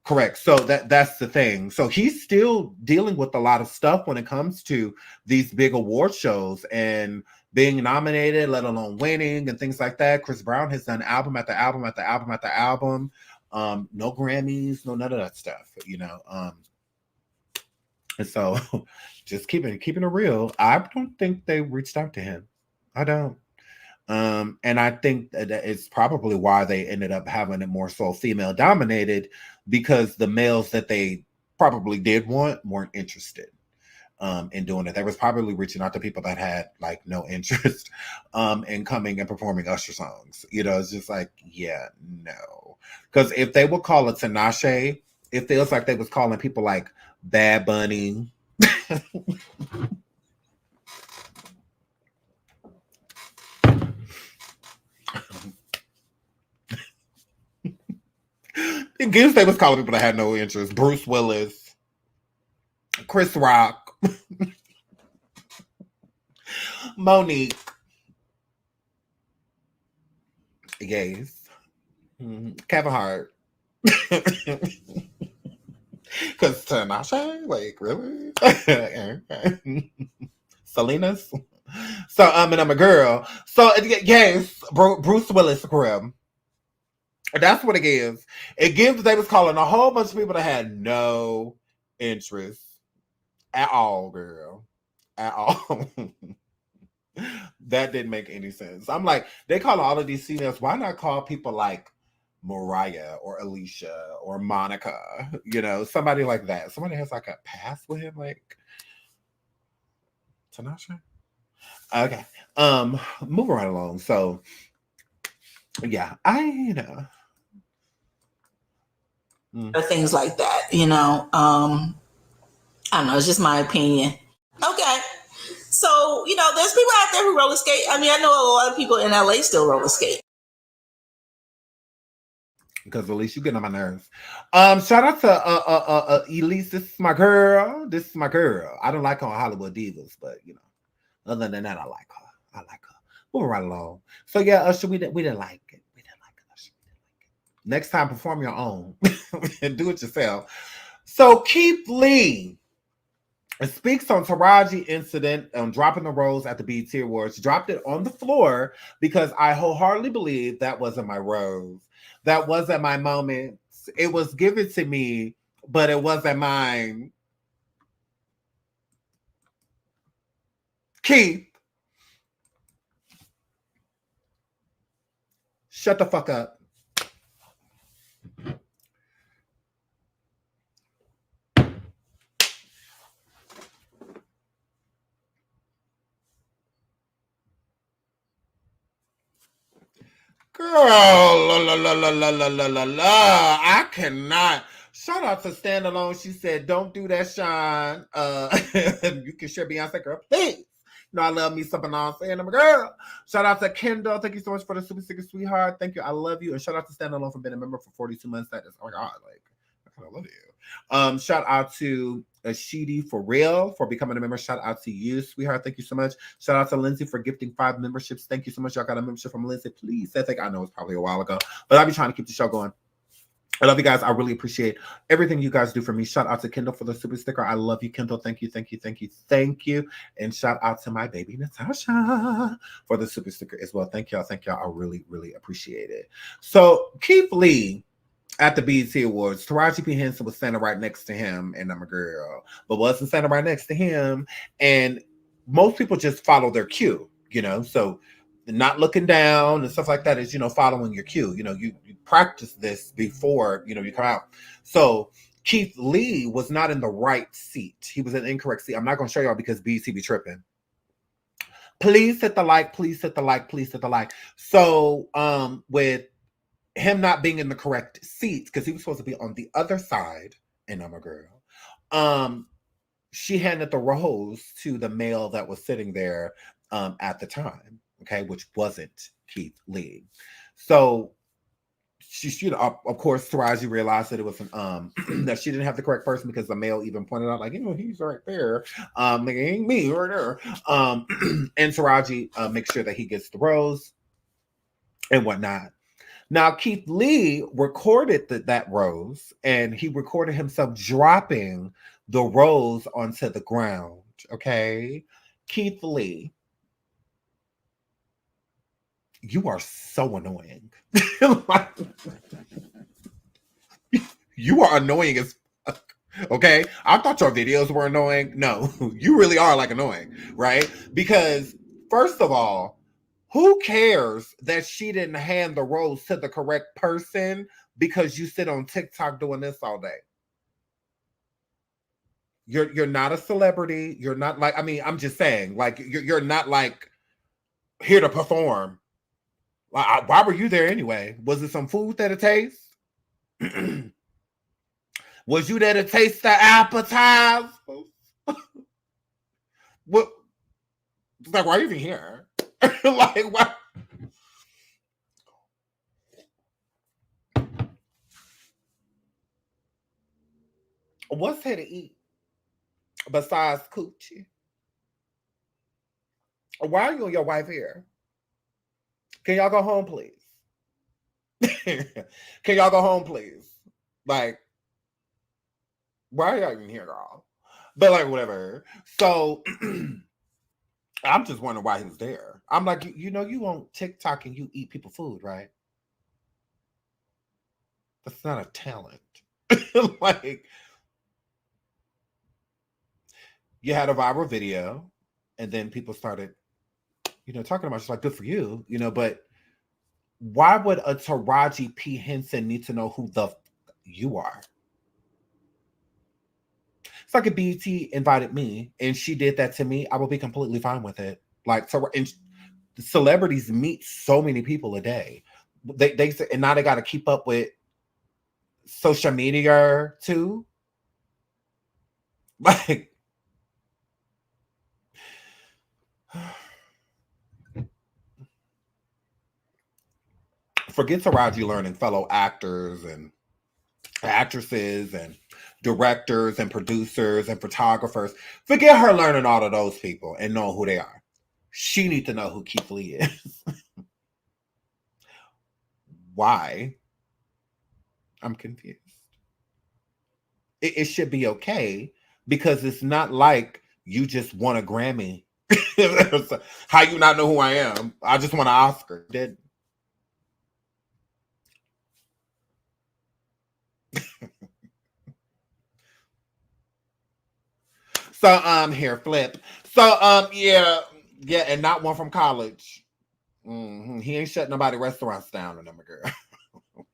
correct. So that's the thing. So he's still dealing with a lot of stuff when it comes to these big award shows and being nominated, let alone winning and things like that. Chris Brown has done album after album after album after album. No Grammys, no none of that stuff, you know. And so just keeping it real. I don't think they reached out to him. I don't. And I think that it's probably why they ended up having it more so female dominated, because the males that they probably did want weren't interested in doing it. They was probably reaching out to people that had like no interest in coming and performing Usher songs. You know, it's just like, yeah, no. Because if they would call it Tinashe, it feels like they was calling people like Bad Bunny. It gives they was calling people that had no interest. Bruce Willis, Chris Rock, Monique. Yes. Kevin Hart. Because Tinashe, like, really? Selena's. So, and I'm a girl. So, yes, Bruce Willis career. That's what it gives. It gives they was calling a whole bunch of people that had no interest at all, girl. At all. That didn't make any sense. I'm like, they call all of these females. Why not call people like Mariah or Alicia or Monica? You know, somebody like that. Somebody has like a past with him, like Tinashe. Okay. Moving right along. So yeah, or things like that, you know. I don't know, it's just my opinion. Okay. So, you know, there's people out there who roller skate. I mean, I know a lot of people in LA still roller skate. Because Elise, you get on my nerves. Shout out to Elise. This is my girl. This is my girl. I don't like her on Hollywood Divas, but you know, other than that, I like her. I like her. Moving right along. So yeah, Usher, we didn't like it. We didn't like it, Usher. We didn't like it. Next time, perform your own and do it yourself. So Keith Lee speaks on Taraji incident on dropping the rose at the BET Awards. Dropped it on the floor because I wholeheartedly believe that wasn't my rose. That wasn't my moment. It was given to me, but it wasn't mine. Keith, shut the fuck up. Girl, I cannot. Shout out to Standalone. She said, "Don't do that, Sean. You can share Beyonce, girl, please." You know, I love me some Beyonce, and I'm a girl. Shout out to Kendall. Thank you so much for the super sticker, sweetheart. Thank you. I love you. And shout out to Standalone for being a member for 42 months. That is, oh my God, like, I love you. Shout out to Ashidi for real for becoming a member. Shout out to you, sweetheart. Thank you so much. Shout out to Lindsay for gifting 5 memberships. Thank you so much. Y'all got a membership from Lindsay. Please say thank. I know it's probably a while ago, but I'll be trying to keep the show going. I love you guys. I really appreciate everything you guys do for me. Shout out to Kendall for the super sticker. I love you, Kendall. Thank you, thank you, thank you, thank you. And shout out to my baby Natasha for the super sticker as well. Thank y'all. Thank y'all. I really, really appreciate it. So Keith Lee at the BET Awards, Taraji P. Henson was standing right next to him, and I'm a girl, but wasn't standing right next to him. And most people just follow their cue, you know, so not looking down and stuff like that is, you know, following your cue. You know, you practice this before, you know, you come out. So Keith Lee was not in the right seat. He was in the incorrect seat. I'm not going to show y'all because BET be tripping. Please hit the like, please hit the like, please hit the like. So with him not being in the correct seat, because he was supposed to be on the other side, and I'm a girl, she handed the rose to the male that was sitting there at the time, okay, which wasn't Keith Lee. So she, you know, of course, Taraji realized that it was an that she didn't have the correct person because the male even pointed out, like, you know, he's right there, like, it ain't me right there. And Taraji makes sure that he gets the rose and whatnot. Now, Keith Lee recorded that rose, and he recorded himself dropping the rose onto the ground, okay? Keith Lee, you are so annoying. Like, you are annoying as fuck, okay? I thought your videos were annoying. No, you really are, like, annoying, right? Because, first of all, who cares that she didn't hand the rose to the correct person because you sit on TikTok doing this all day? You're not a celebrity. You're not like, I mean, I'm just saying, like, you're not like here to perform. Like, why were you there anyway? Was it some food that it tastes? Was you there to taste the appetizers? What? Like, why are you even here? Like, why? What's here to eat besides coochie? Why are you and your wife here? Can y'all go home, please? Can y'all go home, please? Like, why are y'all even here, girl? But like, whatever. So I'm just wondering why he was there. I'm like, you know, you on TikTok and you eat people food, right? That's not a talent. Like, you had a viral video, and then people started, you know, talking about, it's like, good for you, you know, but why would a Taraji P. Henson need to know who the you are? It's like if BET invited me and she did that to me, I would be completely fine with it. Like, and celebrities meet so many people a day. They say, and now they got to keep up with social media too. Like, Forget Taraji learning fellow actors and actresses and directors and producers and photographers. Forget her learning all of those people and knowing who they are. She needs to know who Keith Lee is. Why? I'm confused. It should be okay because it's not like you just won a Grammy. How you not know who I am? I just won an Oscar. Did so here, flip. So yeah, and not one from college. Mm-hmm. He ain't shutting nobody restaurants down, and I'm a girl.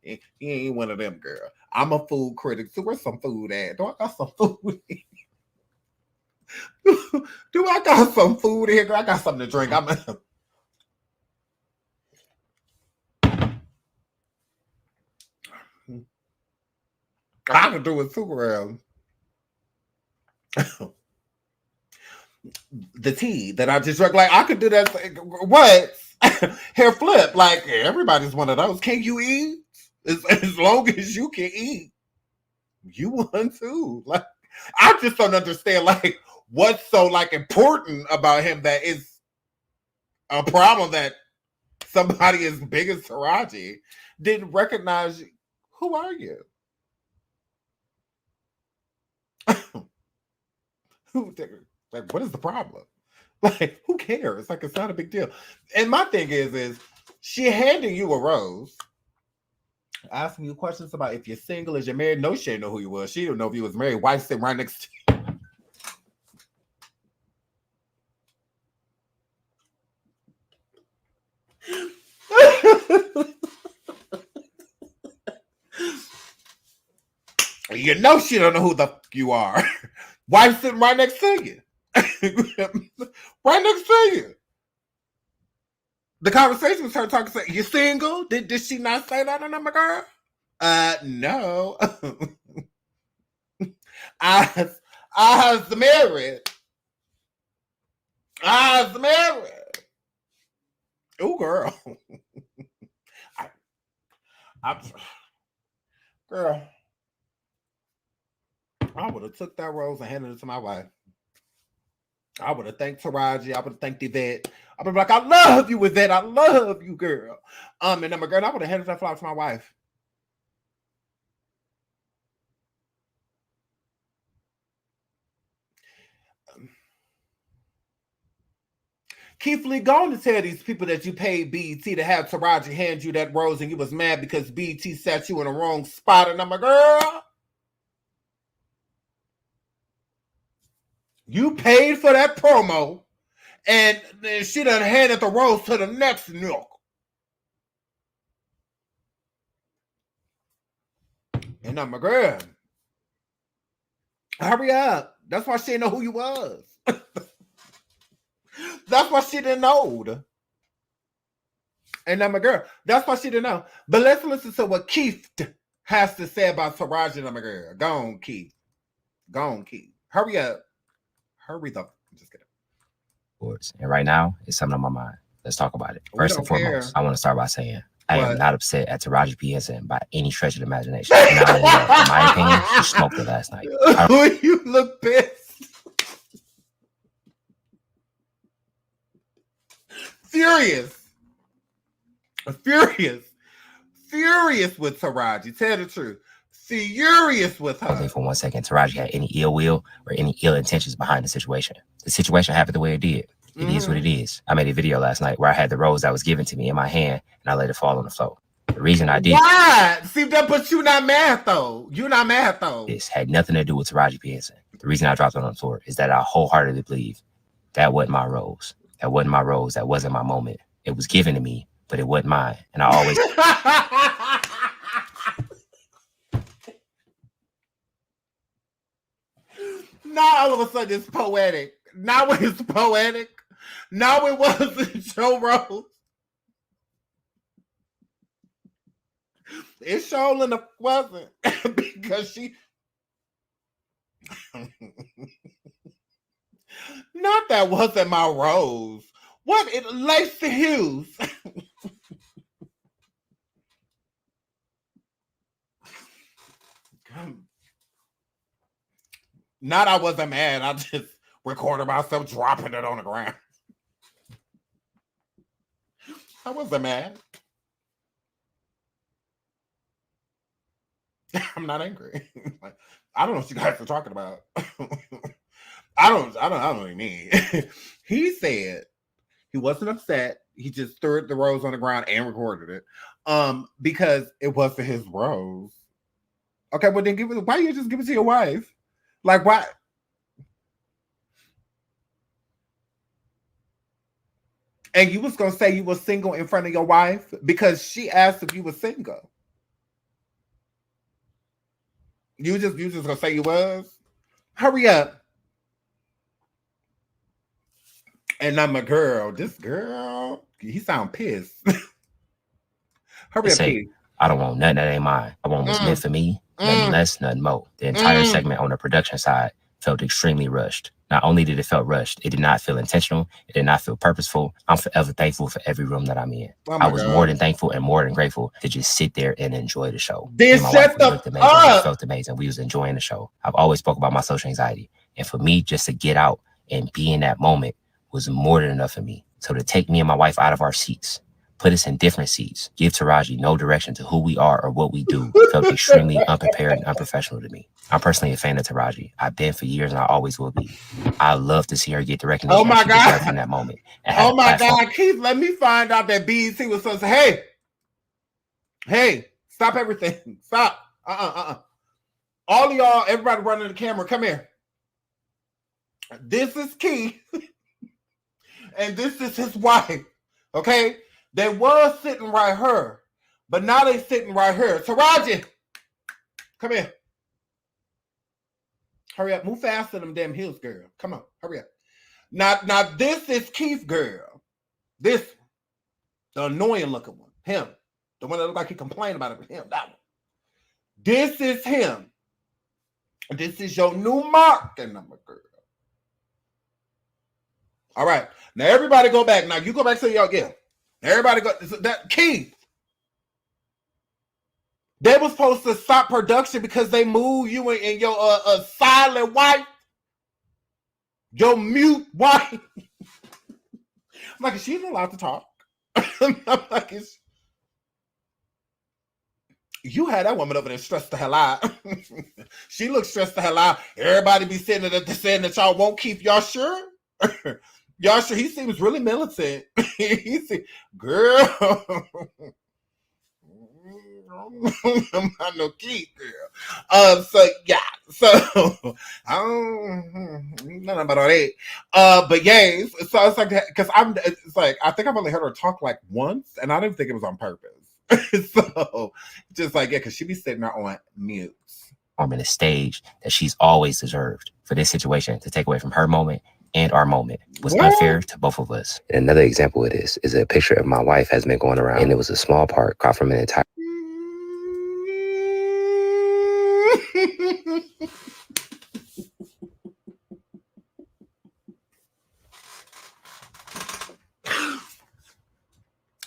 He ain't one of them, girl. I'm a food critic. So where's some food at? Do I got some food? Do I got some food here? I got something to drink. I could do it too, girl. The tea that I just drank, like I could do that. What? Hair flip, like everybody's one of those. Can you eat? As long as you can eat, you want to. Like, I just don't understand, like, what's so like important about him that is a problem that somebody as big as Taraji didn't recognize you. Who are you? Like, what is the problem? Like, who cares? Like, it's not a big deal. And my thing is she handing you a rose, asking you questions about if you're single, is you're married. No, she didn't know who you was. She didn't know if you was married. Wife sitting right next to you. You know she don't know who the fuck you are. Wife sitting right next to you. Right next to you. The conversation was her talking, saying, you single? Did she not say that, my girl? No. I was married. I was married. Oh, girl. Girl. I would have took that rose and handed it to my wife. I would have thanked Taraji. I would have thanked Yvette. I would be like, I love you, Yvette. I love you, girl. And then my girl, I would have handed that flower to my wife. Keith Lee, go on to tell these people that you paid BET to have Taraji hand you that rose and you was mad because BET sat you in the wrong spot. And I'm a girl. You paid for that promo, and she done handed the rose to the next nook. And I'm a girl. Hurry up. That's why she didn't know who you was. That's why she didn't know. And I'm a girl. That's why she didn't know. But let's listen to what Keith has to say about Taraji and I'm a girl. Go on, Keith. Go on, Keith. Hurry up. Hurry up. I'm just kidding. And right now, it's something on my mind. Let's talk about it. First and foremost, I want to start by saying I am not upset at Taraji P. Henson by any stretch of the imagination. Not only that, in my opinion, she smoked it last night. You look pissed. Furious with Taraji. Tell the truth. Furious with her. I don't think for 1 second Taraji had any ill will or any ill intentions behind the situation. The situation happened the way it did. It is what it is. I made a video last night where I had the rose that was given to me in my hand and I let it fall on the floor. The reason I did what? See that, but you're not mad though. You're not mad though. This had nothing to do with Taraji P. Henson. The reason I dropped it on the floor is that I wholeheartedly believe that wasn't my rose. That wasn't my rose. That wasn't my moment. It was given to me, but it wasn't mine. And I always now all of a sudden it's poetic. Now it's poetic. Now it wasn't your rose. It's showing the wasn't because she not that wasn't my rose. What it Lacey Hughes. Not I wasn't mad. I just recorded myself dropping it on the ground. I wasn't mad. I'm not angry. I don't know what you guys are talking about. I don't even mean. He said he wasn't upset. He just threw the rose on the ground and recorded it. Because it wasn't his rose. Okay, well then why you just give it to your wife? Like why? And you was gonna say you were single in front of your wife because she asked if you were single. You just gonna say you was? Hurry up. And I'm a girl. This girl, he sound pissed. Hurry up, say, I don't want nothing that ain't mine. I want what's meant for me, nothing less, nothing more. The entire segment on the production side felt extremely rushed. Not only did it feel rushed, it did not feel intentional. It did not feel purposeful. I'm forever thankful for every room that I'm in. I was more than thankful and more than grateful to just sit there and enjoy the show. Then my shut wife looked the amazing. up. We felt amazing. We was enjoying the show. I've always spoke about my social anxiety. And for me, just to get out and be in that moment was more than enough for me. So to take me and my wife out of our seats, put us in different seats, give Taraji no direction to who we are or what we do, felt extremely unprepared and unprofessional to me. I'm personally a fan of Taraji. I've been for years and I always will be. I love to see her get the recognition she deserves in that moment. Oh my God, Keith, let me find out that BET was supposed to say, hey, stop everything. Stop. All of y'all, everybody running the camera, come here. This is Keith. And this is his wife. Okay? They was sitting right here, but now they sitting right here. Taraji, come here. Hurry up. Move faster than them damn heels, girl. Come on. Hurry up. Now this is Keith, girl. This, the annoying looking one. Him. The one that looked like he complained about it. Him. That one. This is him. This is your new marking number, girl. All right. Now everybody go back. Now you go back to y'all again. Everybody go. That Keith. They were supposed to stop production because they moved you and your silent wife, your mute wife. I'm like, she's not allowed to talk. I'm like, you had that woman over there stressed the hell out. She looks stressed the hell out. Everybody be sitting there saying that y'all won't keep. Y'all sure? Y'all sure? He seems really militant. He seems, girl. I'm not no kid, girl. So yeah, so I don't nothing about all that. But yeah, so it's like because it's like I think I've only heard her talk like once, and I didn't think it was on purpose. So just like yeah, because she be sitting there on mute. On the stage that she's always deserved. For this situation to take away from her moment and our moment was unfair to both of us. And another example of this is a picture of my wife has been going around, and it was a small part caught from an entire.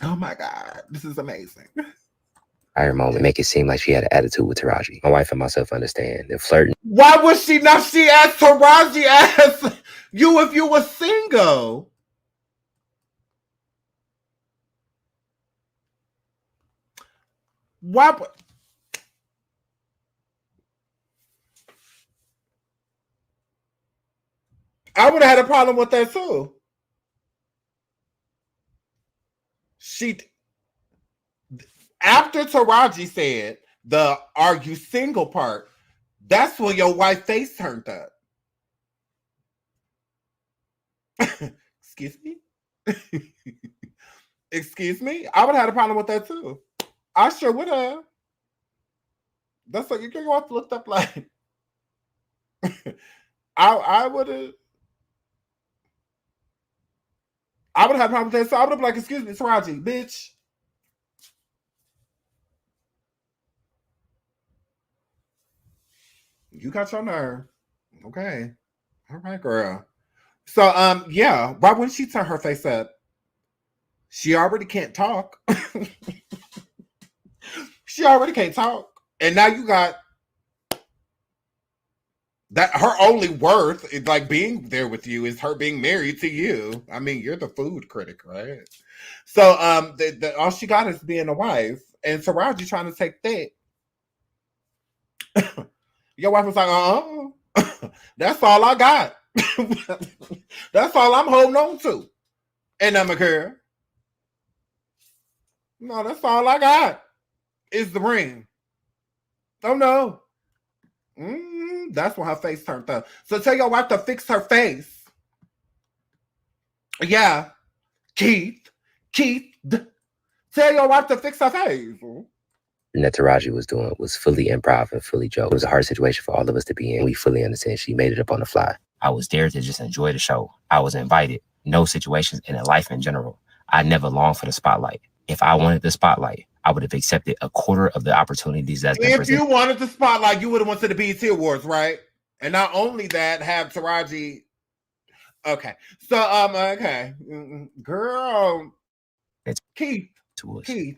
Oh my God, this is amazing. Entire moment make it seem like she had an attitude with Taraji. My wife and myself understand that flirting. Why would she not? She asked Taraji, asked you if you were single. Why? I would have had a problem with that too. After Taraji said the "Are you single" part, that's when your wife's face turned up. Excuse me? Excuse me? I would have had a problem with that too. I sure would have. That's like your wife looked up like I would have. I would have a problem with that. So I would have been like, excuse me, Taraji, bitch. You got your nerve. Okay. All right, girl. So yeah, why wouldn't she turn her face up? She already can't talk. She already can't talk. And now you got That her only worth is like being there with you is her being married to you. I mean, you're the food critic, right? So all she got is being a wife, and Taraji trying to take that. Your wife was like, that's all I got. That's all I'm holding on to. And I'm a girl. No, that's all I got. Is the ring. Oh no. That's when her face turned up. So tell your wife to fix her face. Yeah. Keith. Tell your wife to fix her face. And that Taraji was doing was fully improv and fully joke. It was a hard situation for all of us to be in. We fully understand. She made it up on the fly. I was there to just enjoy the show. I was invited. No situations in life in general. I never longed for the spotlight. If I wanted the spotlight, I would have accepted a quarter of the opportunities that's been presented. If you wanted the spotlight, you would have went to the BET Awards, right? And not only that, have Taraji. Okay. So, okay. Girl. It's Keith.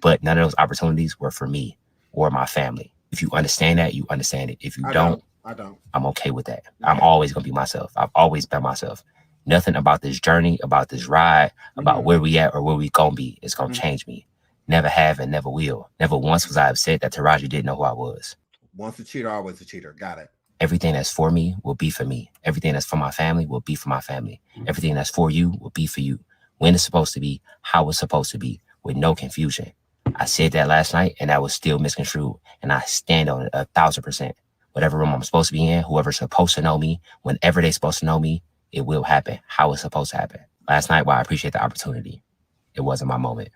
But none of those opportunities were for me or my family. If you understand that, you understand it. If you don't, I don't. I'm okay with that. Okay. I'm always going to be myself. I've always been myself. Nothing about this journey, about this ride, about where we at or where we going to be is going to change me. Never have and never will. Never once was I upset that Taraji didn't know who I was. Once a cheater, always a cheater. Got it. Everything that's for me will be for me. Everything that's for my family will be for my family. Everything that's for you will be for you. When it's supposed to be, how it's supposed to be, with no confusion. I said that last night and that was still misconstrued. And I stand on it 1,000%. Whatever room I'm supposed to be in, whoever's supposed to know me, whenever they're supposed to know me, it will happen how it's supposed to happen. Last night, while I appreciate the opportunity, it wasn't my moment.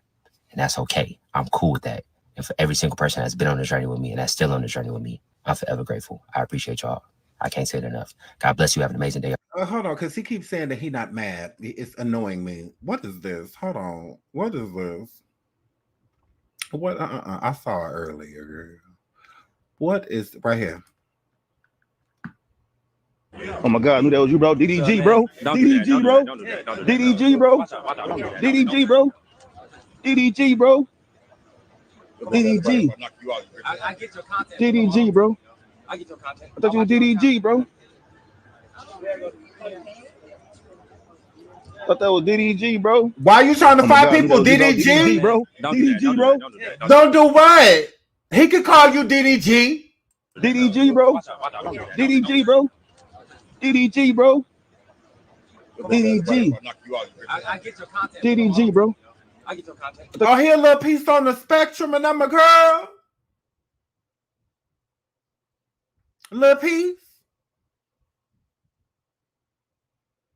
And that's okay. I'm cool with that. And for every single person that's been on the journey with me and that's still on the journey with me, I'm forever grateful. I appreciate y'all. I can't say it enough. God bless you. Have an amazing day. Hold on, because he keeps saying that he's not mad. It's annoying me. What is this? Hold on. What is this? What? I saw it earlier. What is right here? Oh my God, I knew that was you, bro. DDG, bro. DDG, bro. DDG, bro. DDG, bro. DDG, bro. DDG. I get your content. DDG, bro. I get your content. I thought you were DDG, bro. I thought that was DDG, bro. Why are you trying to find people? DDG, bro. DDG, bro. Don't do what? He could call you DDG. DDG, bro. DDG, bro. DDG, bro. DDG. I get your content. DDG, bro. I get your content. Oh, he a little piece on the spectrum, and I'm a girl. A little piece.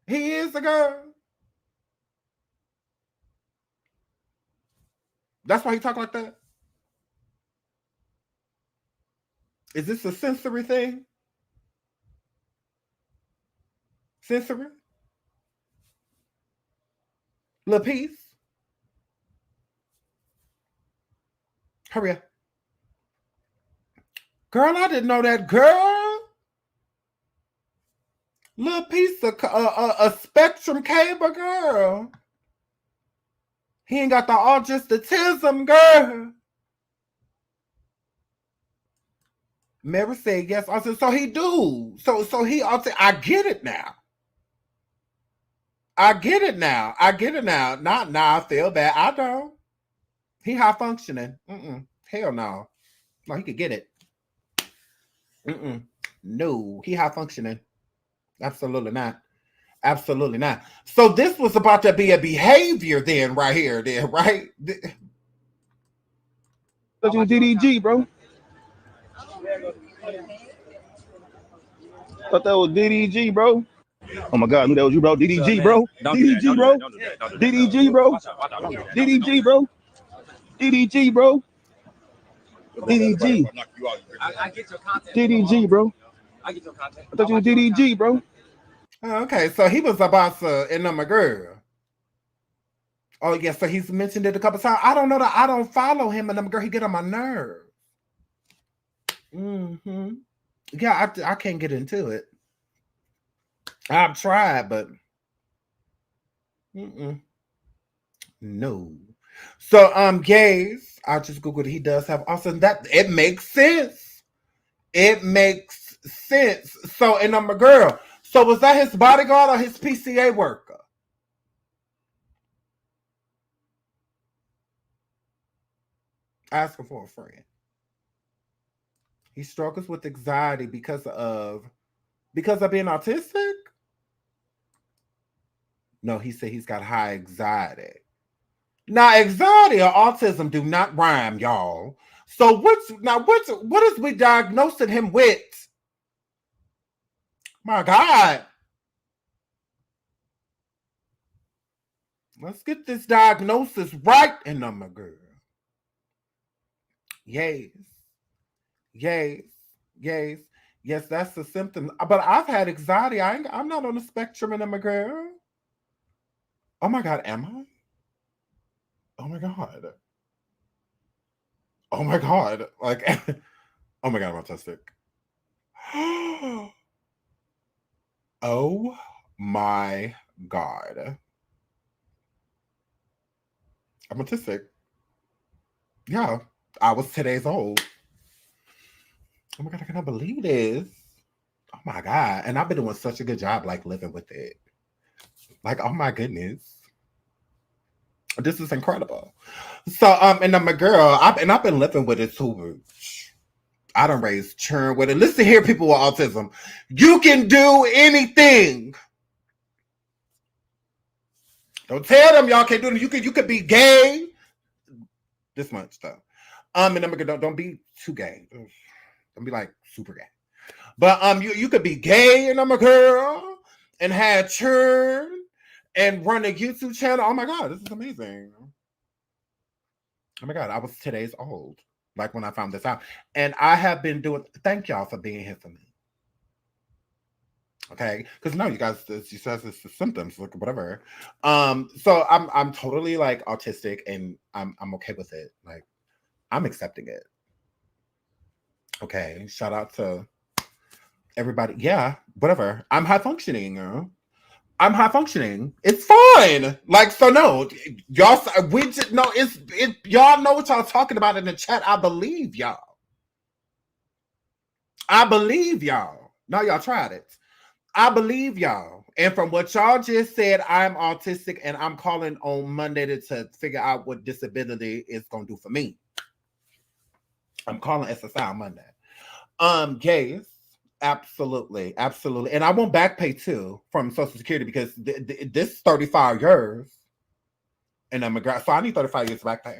He is a girl. That's why he talk like that. Is this a sensory thing? Sensory? Little piece? Hurry up. Girl, I didn't know that, girl. Little piece of a spectrum cable, girl. He ain't got the autism, girl. Mary said yes. I said, so he do. So he I get it now. I get it now. Not now. I feel bad. I don't. He high functioning. Hell no. No, he could get it. No, he high functioning. Absolutely not. Absolutely not. So this was about to be a behavior then, right here, then, right? Thought you were DDG, bro. Thought that was DDG, bro. Oh my God, I knew that was you, bro. DDG, bro. DDG, bro. DDG, bro. DDG, bro. DDG, bro. DDG. I get your content. DDG, bro. I get your content. I thought you were DDG, bro. Okay, so he was about to, and I'm a girl. Oh yeah, so he's mentioned it a couple times. I don't know that I don't follow him, and I'm a girl. He get on my nerves. Yeah, I can't get into it. I've tried, but no. So gays, I just googled. He does have awesome. That it makes sense. It makes So, and I'm a girl. So was that his bodyguard or his PCA worker? Asking for a friend. He struggles with anxiety because of being autistic? No, he said he's got high anxiety. Now, anxiety or autism do not rhyme, y'all. So what is we diagnosing him with? My God. Let's get this diagnosis right, and I'm a girl. Yes. Yes. Yes. Yes, that's the symptom. But I've had anxiety. I'm not on the spectrum, and I'm a girl. Oh my God, am I? Oh my God. Oh my God. Like, oh my God, I'm autistic. Oh my God. I'm autistic. Yeah, I was 2 days old. Oh my God, I cannot believe this. Oh my God. And I've been doing such a good job, like, living with it. Like, oh my goodness. This is incredible. So, and I'm a girl, I've been living with it too. I done raised children with it. Listen here, people with autism. You can do anything. Don't tell them y'all can't do it. You could be gay. This much though. And I'm a girl, don't be too gay. Don't be like super gay. But you could be gay, and I'm a girl, and have children and run a YouTube channel. Oh my God, this is amazing. Oh my God, I was 2 days old, like when I found this out. And I have been doing, thank y'all for being here for me. Okay, because no, you guys, she says it's the symptoms, like whatever. So I'm totally like autistic, and I'm okay with it. Like, I'm accepting it. Okay, shout out to everybody. Yeah, whatever. I'm high functioning, girl. I'm high functioning. It's fine. Like, so no, y'all, y'all know what y'all talking about in the chat. I believe y'all. I believe y'all. No, y'all tried it. I believe y'all. And from what y'all just said, I'm autistic, and I'm calling on Monday to figure out what disability is going to do for me. I'm calling SSI on Monday. Gays. Absolutely, absolutely. And I want back pay too from Social Security, because this 35 years, and I'm so I need 35 years back pay.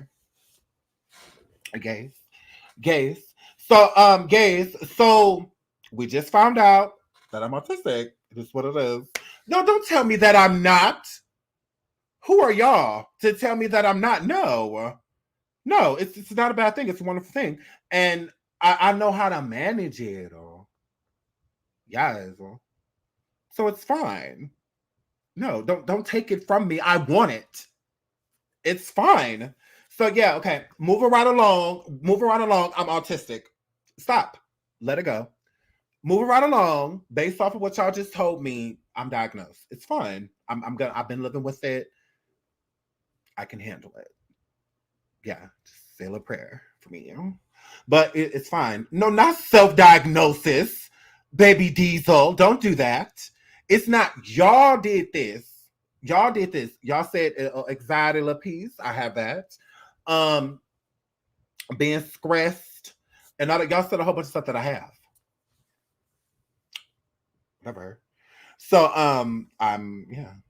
Gays. So gays. So we just found out that I'm autistic. This is what it is. No, don't tell me that I'm not. Who are y'all to tell me that I'm not? No, it's not a bad thing. It's a wonderful thing, and I know how to manage it. Yes. So it's fine. No, don't take it from me. I want it. It's fine. So yeah, okay. Moving right along. I'm autistic. Stop. Let it go. Moving right along. Based off of what y'all just told me, I'm diagnosed. It's fine. I've been living with it. I can handle it. Yeah. Just say a little prayer for me, you know? But it's fine. No, not self-diagnosis. Baby Diesel, don't do that. It's not. Y'all did this. Y'all said anxiety, la peace. I have that. Being stressed, and all that. Y'all said a whole bunch of stuff that I have. Whatever. So I'm and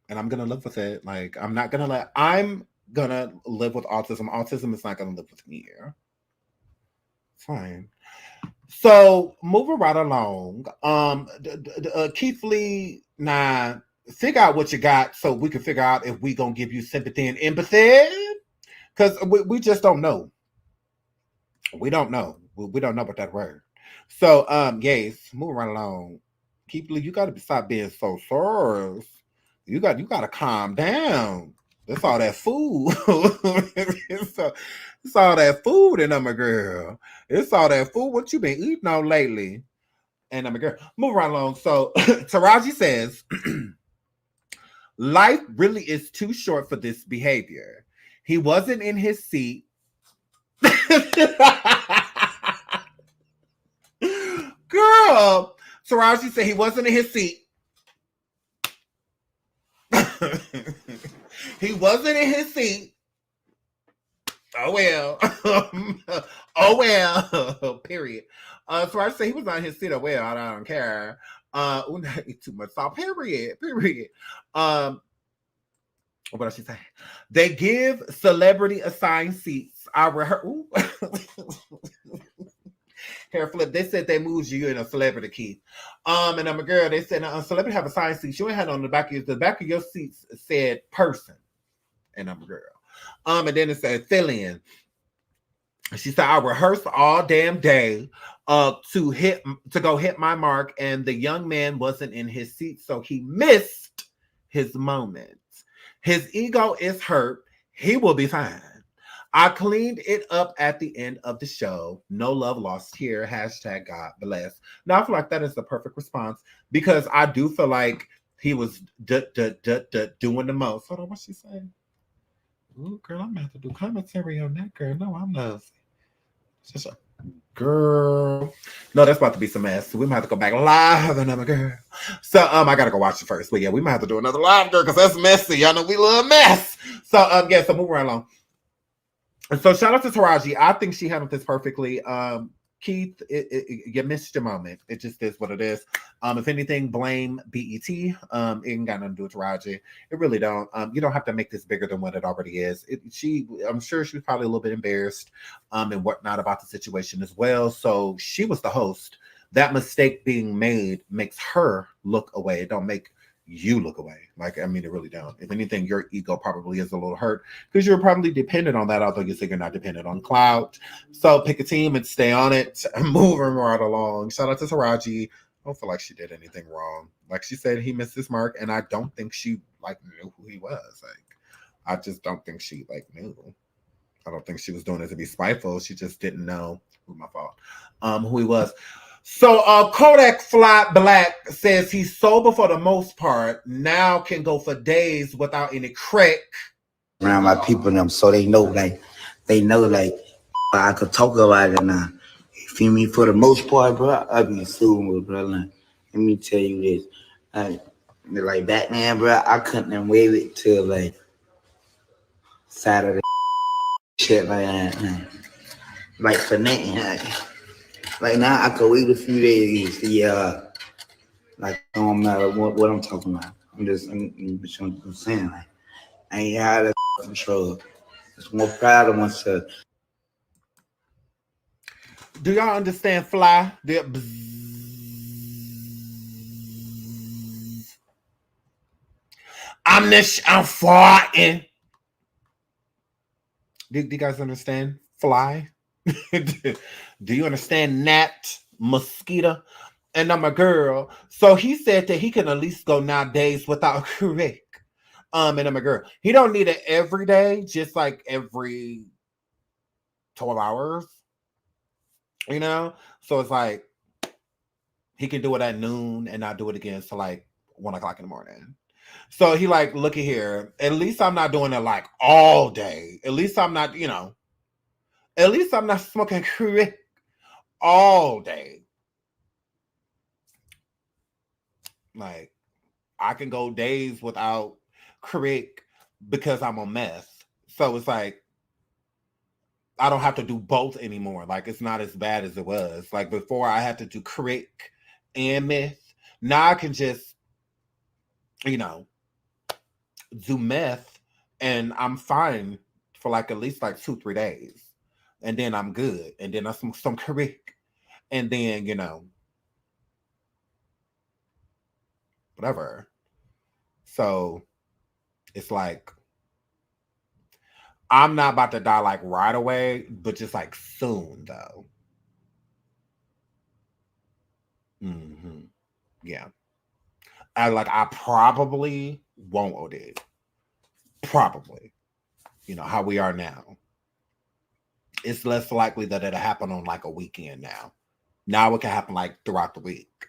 I'm gonna live with it. Like, I'm gonna live with autism. Autism is not gonna live with me here. It's fine. So moving right along, Keith Lee, now figure out what you got so we can figure out if we gonna give you sympathy and empathy, because we just don't know. We don't know. We don't know about that word. So yes, moving right along. Keith Lee, you got to stop being so serious. You got to calm down. It's all that food. It's all that food, and I'm a girl. It's all that food. What you been eating on lately? And I'm a girl. Move right along. So Taraji says, life really is too short for this behavior. He wasn't in his seat. Girl, Taraji said he wasn't in his seat. He wasn't in his seat. Oh well. Oh well. Period. Taraji said he was not in his seat. Oh well, I don't care. Not eat too much salt. Period. What else she say? They give celebrity assigned seats. I rehearse. Hair flip. They said they moved you in a celebrity key. And I'm a girl. They said celebrity have assigned seats. You ain't had on the back of the back of your seats said person. And I'm a girl. And then it said fill in. She said I rehearsed all damn day to go hit my mark, and the young man wasn't in his seat, so he missed his moment. His ego is hurt. He will be fine. I cleaned it up at the end of the show. No love lost here. Hashtag God bless. Now I feel like that is the perfect response because I do feel like he was doing the most. Hold on, what's she saying? Ooh, girl, I'm gonna have to do commentary on that, girl. No, I'm not. Girl. No, that's about to be some mess. So we might have to go back live and I'm a girl. So I gotta go watch it first. But yeah, we might have to do another live, girl, because that's messy. Y'all know we love mess. So yeah, so move right along. And so shout out to Taraji. I think she handled this perfectly. Keith, you missed your moment. It just is what it is. If anything, blame BET. It ain't got nothing to do with Taraji. It really don't. You don't have to make this bigger than what it already is. I'm sure she was probably a little bit embarrassed and whatnot about the situation as well. So she was the host. That mistake being made makes her look away. It don't make you look away. Like, I mean, it really don't. If anything, your ego probably is a little hurt because you're probably dependent on that, although you think you're not dependent on clout. So pick a team and stay on it. Moving right along. Shout out to Taraji. I don't feel like she did anything wrong. Like she said, he missed his mark, and I don't think she like knew who he was. Like, I just don't think she like knew. I don't think she was doing it to be spiteful. She just didn't know. My fault. Who he was. So Kodak Black says he's sober for the most part. Now can go for days without any crack. Around my people and them, so they know like I could talk about it now. You feel me? For the most part, bro, I be suing with bro. Like, let me tell you this. Like Batman, bro, I couldn't wait it till like Saturday shit like that. Like for nothing. Like now I could wait a few days. Yeah. Like it don't matter what I'm talking about. I'm saying like I ain't had that control. Just more proud of myself. Do y'all understand fly? I'm farting. Do you guys understand fly? Do you understand gnat, mosquito? And I'm a girl. So he said that he can at least go nowadays without crack. And I'm a girl. He don't need it every day, just like every 12 hours. You know? So it's like he can do it at noon and not do it again till like 1 o'clock in the morning. So he like, look at here. At least I'm not doing it like all day. At least I'm not, at least I'm not smoking crack all day. Like, I can go days without crack because I'm a mess. So it's like, I don't have to do both anymore. Like, it's not as bad as it was. Like, before I had to do crack and meth. Now I can just, do meth and I'm fine for like at least like 2-3 days. And then I'm good. And then I smoke some crack. And then, whatever. So it's like, I'm not about to die like right away, but just like soon though. Yeah. I probably won't OD. Probably. How we are now. It's less likely that it'll happen on like a weekend now. Now it can happen like throughout the week.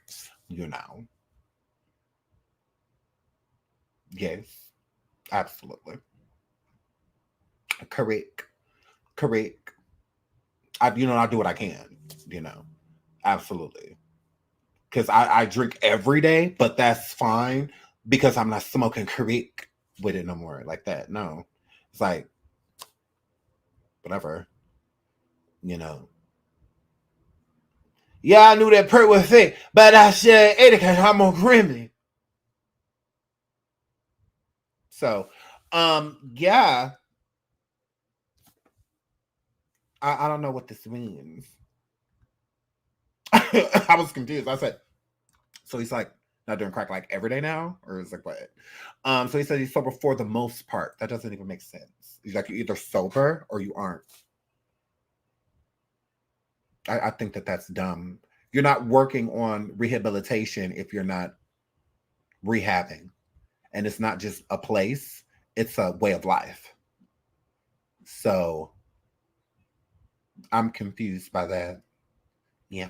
Yes. Absolutely. Correct. I do what I can, Absolutely. because I drink every day, but that's fine because I'm not smoking Creek with it no more like that. No, it's like whatever, you know. Yeah, I knew that perk was thick, but I should ate it because I'm more creamy. So, yeah. I don't know what this means. I was confused. I said, so he's like not doing crack like every day now? Or is like what? So he said he's sober for the most part. That doesn't even make sense. He's like, you're either sober or you aren't. I think that's dumb. You're not working on rehabilitation if you're not rehabbing. And it's not just a place, it's a way of life. So I'm confused by that. Yeah.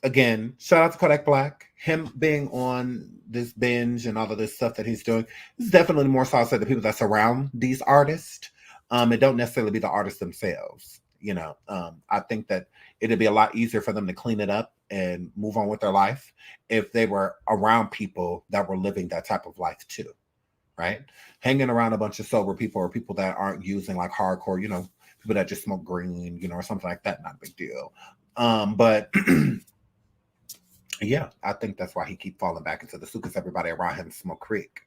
Again, shout out to Kodak Black. Him being on this binge and all of this stuff that he's doing is definitely more so to the people that surround these artists. It don't necessarily be the artists themselves. You know, I think that it'd be a lot easier for them to clean it up and move on with their life if they were around people that were living that type of life too, right? Hanging around a bunch of sober people or people that aren't using like hardcore, you know, people that just smoke green, you know, or something like that, not a big deal. But yeah, I think that's why he keep falling back into the suit because everybody around him smoke Creek.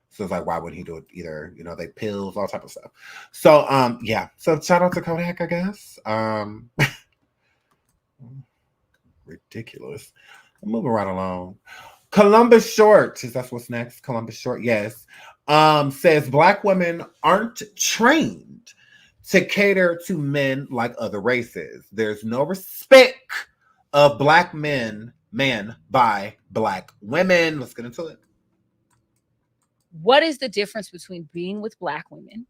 So it's like, why wouldn't he do it either? You know, they pills, all type of stuff. So, yeah. So shout out to Kodak, I guess. Ridiculous. I'm moving right along. Columbus Short, that's what's next. Columbus Short, yes. Says Black women aren't trained to cater to men like other races. There's no respect of Black men by Black women. Let's get into it. What is the difference between being with Black women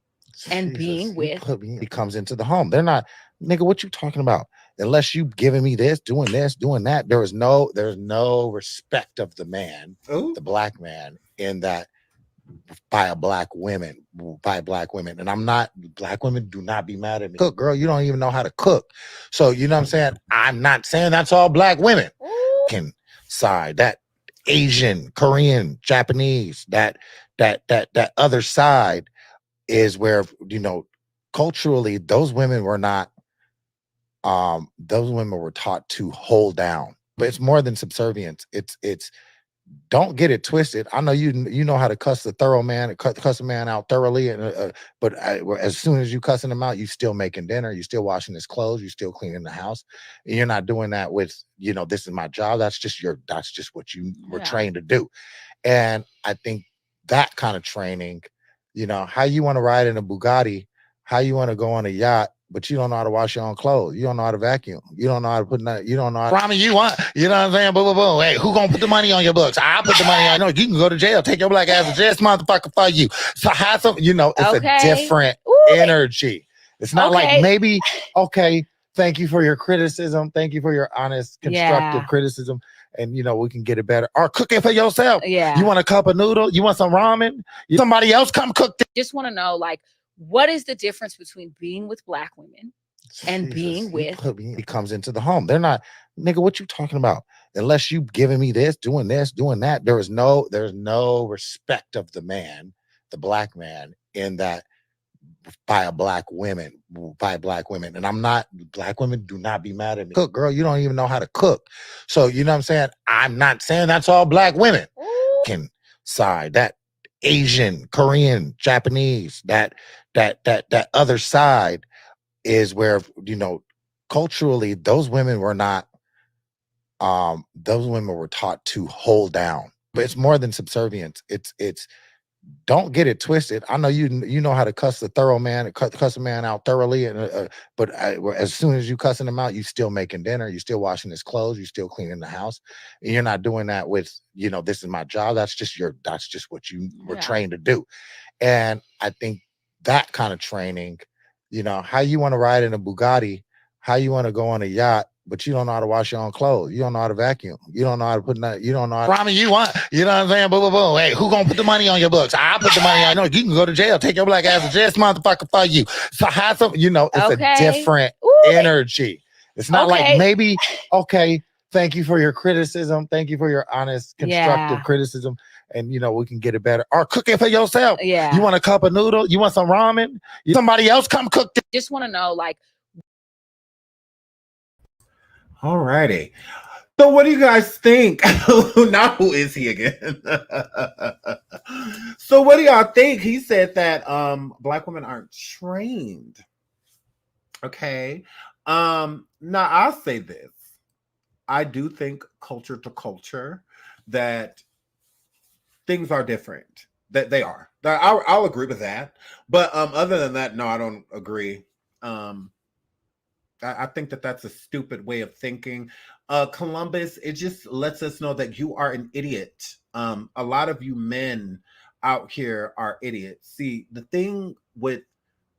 and being with? He comes into the home. They're not, nigga, what you talking about? Unless you giving me this, doing that. There's no respect of the man, the Black man, in that by Black women. And I'm not, Black women, do not be mad at me. Cook, girl, you don't even know how to cook. So you know what I'm saying? I'm not saying that's all Black women. Can side that Asian, Korean, Japanese, that other side is where, you know, culturally those women were not, those women were taught to hold down. But it's more than subservience. It's don't get it twisted. I know you know how to cuss a thorough man, cuss a man out thoroughly, and but as soon as you cussing him out, you still making dinner, you still washing his clothes, you still cleaning the house. And you're not doing that with, you know, this is my job. That's just what you were trained to do. And I think that kind of training, you know, how you want to ride in a Bugatti, how you want to go on a yacht, but you don't know how to wash your own clothes. You don't know how to vacuum. You don't know how to put that. You don't know how to. Promise you want. You know what I'm saying? Boom, boom, boom. Hey, who gonna put the money on your books? I'll put the money on. No, you can go to jail. Take your Black ass to jail, motherfucker, for you. So have some. You know, it's a different energy. It's not like maybe. Okay, thank you for your criticism. Thank you for your honest, constructive criticism. And you know, we can get it better. Or cook it for yourself. Yeah. You want a cup of noodle? You want some ramen? Somebody else come cook. Just want to know, like, what is the difference between being with Black women and being with? He comes into the home. They're not, nigga, what you talking about? Unless you giving me this, doing that. There's no respect of the man, the Black man, in that by Black women. And I'm not, Black women, do not be mad at me. Cook, girl, you don't even know how to cook. So you know what I'm saying? I'm not saying that's all Black women. Can side that Asian, Korean, Japanese, that other side is where, you know, culturally those women were not, those women were taught to hold down. But it's more than subservience. It's don't get it twisted. I know you know how to cuss a thorough man, cuss a man out thoroughly, and but as soon as you cussing him out, you still making dinner, you still washing his clothes, you still cleaning the house. And you're not doing that with, you know, this is my job. That's just what you were trained to do. And I think that kind of training, you know, how you want to ride in a Bugatti, how you want to go on a yacht, but you don't know how to wash your own clothes. You don't know how to vacuum. You don't know how to put that. You don't know how to. Promise you want. You know what I'm saying? Boom, boom, boom. Hey, who gonna put the money on your books? I'll put the money on. No, you can go to jail. Take your Black ass to jail, motherfucker, for you. So have some. You know, it's a different energy. It's not like maybe. Okay, Thank you for your criticism. Thank you for your honest, constructive Yeah. criticism. And we can get it better. Or cook it for yourself. Yeah. You want a cup of noodle? You want some ramen? Somebody else come cook it. Just want to know, like. All righty. So what do you guys think? Now who is he again? So what do y'all think? He said that Black women aren't trained. Okay. Now I'll say this. I do think culture to culture that things are different. That they are. I'll agree with that. But other than that, no, I don't agree. I think that that's a stupid way of thinking. Columbus, it just lets us know that you are an idiot. A lot of you men out here are idiots. See, the thing with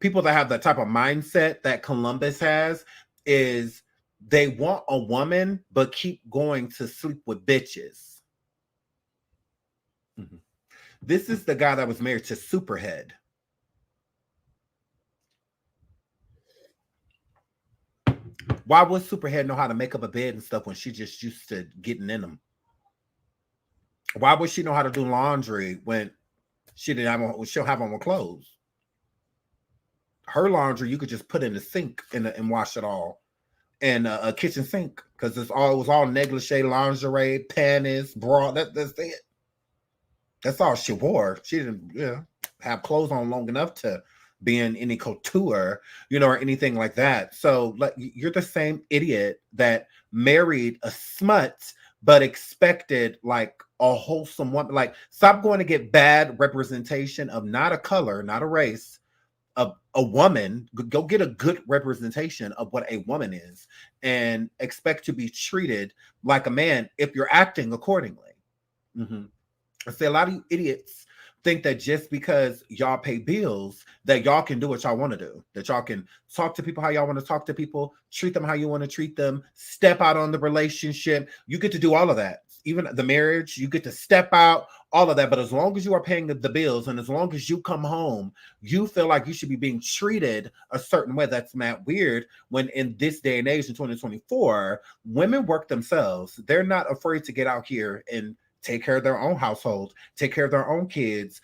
people that have the type of mindset that Columbus has is they want a woman, but keep going to sleep with bitches. Mm-hmm. This is the guy that was married to Superhead. Why would Superhead know how to make up a bed and stuff when she just used to getting in them? Why would she know how to do laundry when she didn't have on, she'll have on her clothes? Her laundry you could just put in the sink and wash it all, and a kitchen sink, because it was all negligee, lingerie, panties, bra. That's it. That's all she wore. She didn't have clothes on long enough to be in any couture, or anything like that. So like, you're the same idiot that married a smut but expected like a wholesome woman. Like, stop going to get bad representation of not a color, not a race, of a woman. Go get a good representation of what a woman is and expect to be treated like a man if you're acting accordingly. Mm-hmm. I say a lot of you idiots think that just because y'all pay bills that y'all can do what y'all want to do, that y'all can talk to people how y'all want to talk to people, treat them how you want to treat them, step out on the relationship. You get to do all of that. Even the marriage, you get to step out, all of that. But as long as you are paying the bills and as long as you come home, you feel like you should be being treated a certain way. That's mad weird when in this day and age in 2024, women work themselves. They're not afraid to get out here and take care of their own household, take care of their own kids,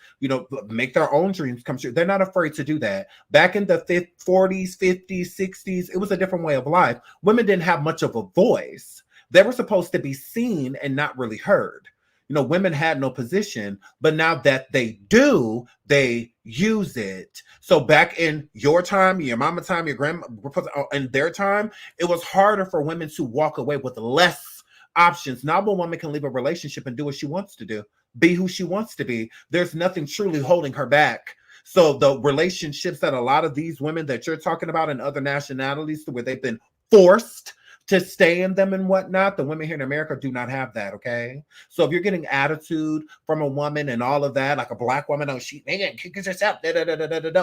make their own dreams come true. They're not afraid to do that. Back in the 40s, 50s, 60s, it was a different way of life. Women didn't have much of a voice. They were supposed to be seen and not really heard. Women had no position, but now that they do, they use it. So back in your time, your mama time, your grandma, in their time, it was harder for women to walk away with less options. Now a woman can leave a relationship and do what she wants to do, be who she wants to be. There's nothing truly holding her back. So the relationships that a lot of these women that you're talking about in other nationalities where they've been forced to stay in them and whatnot, the women here in America do not have that, okay? So if you're getting attitude from a woman and all of that, like a Black woman, oh, she kicks herself,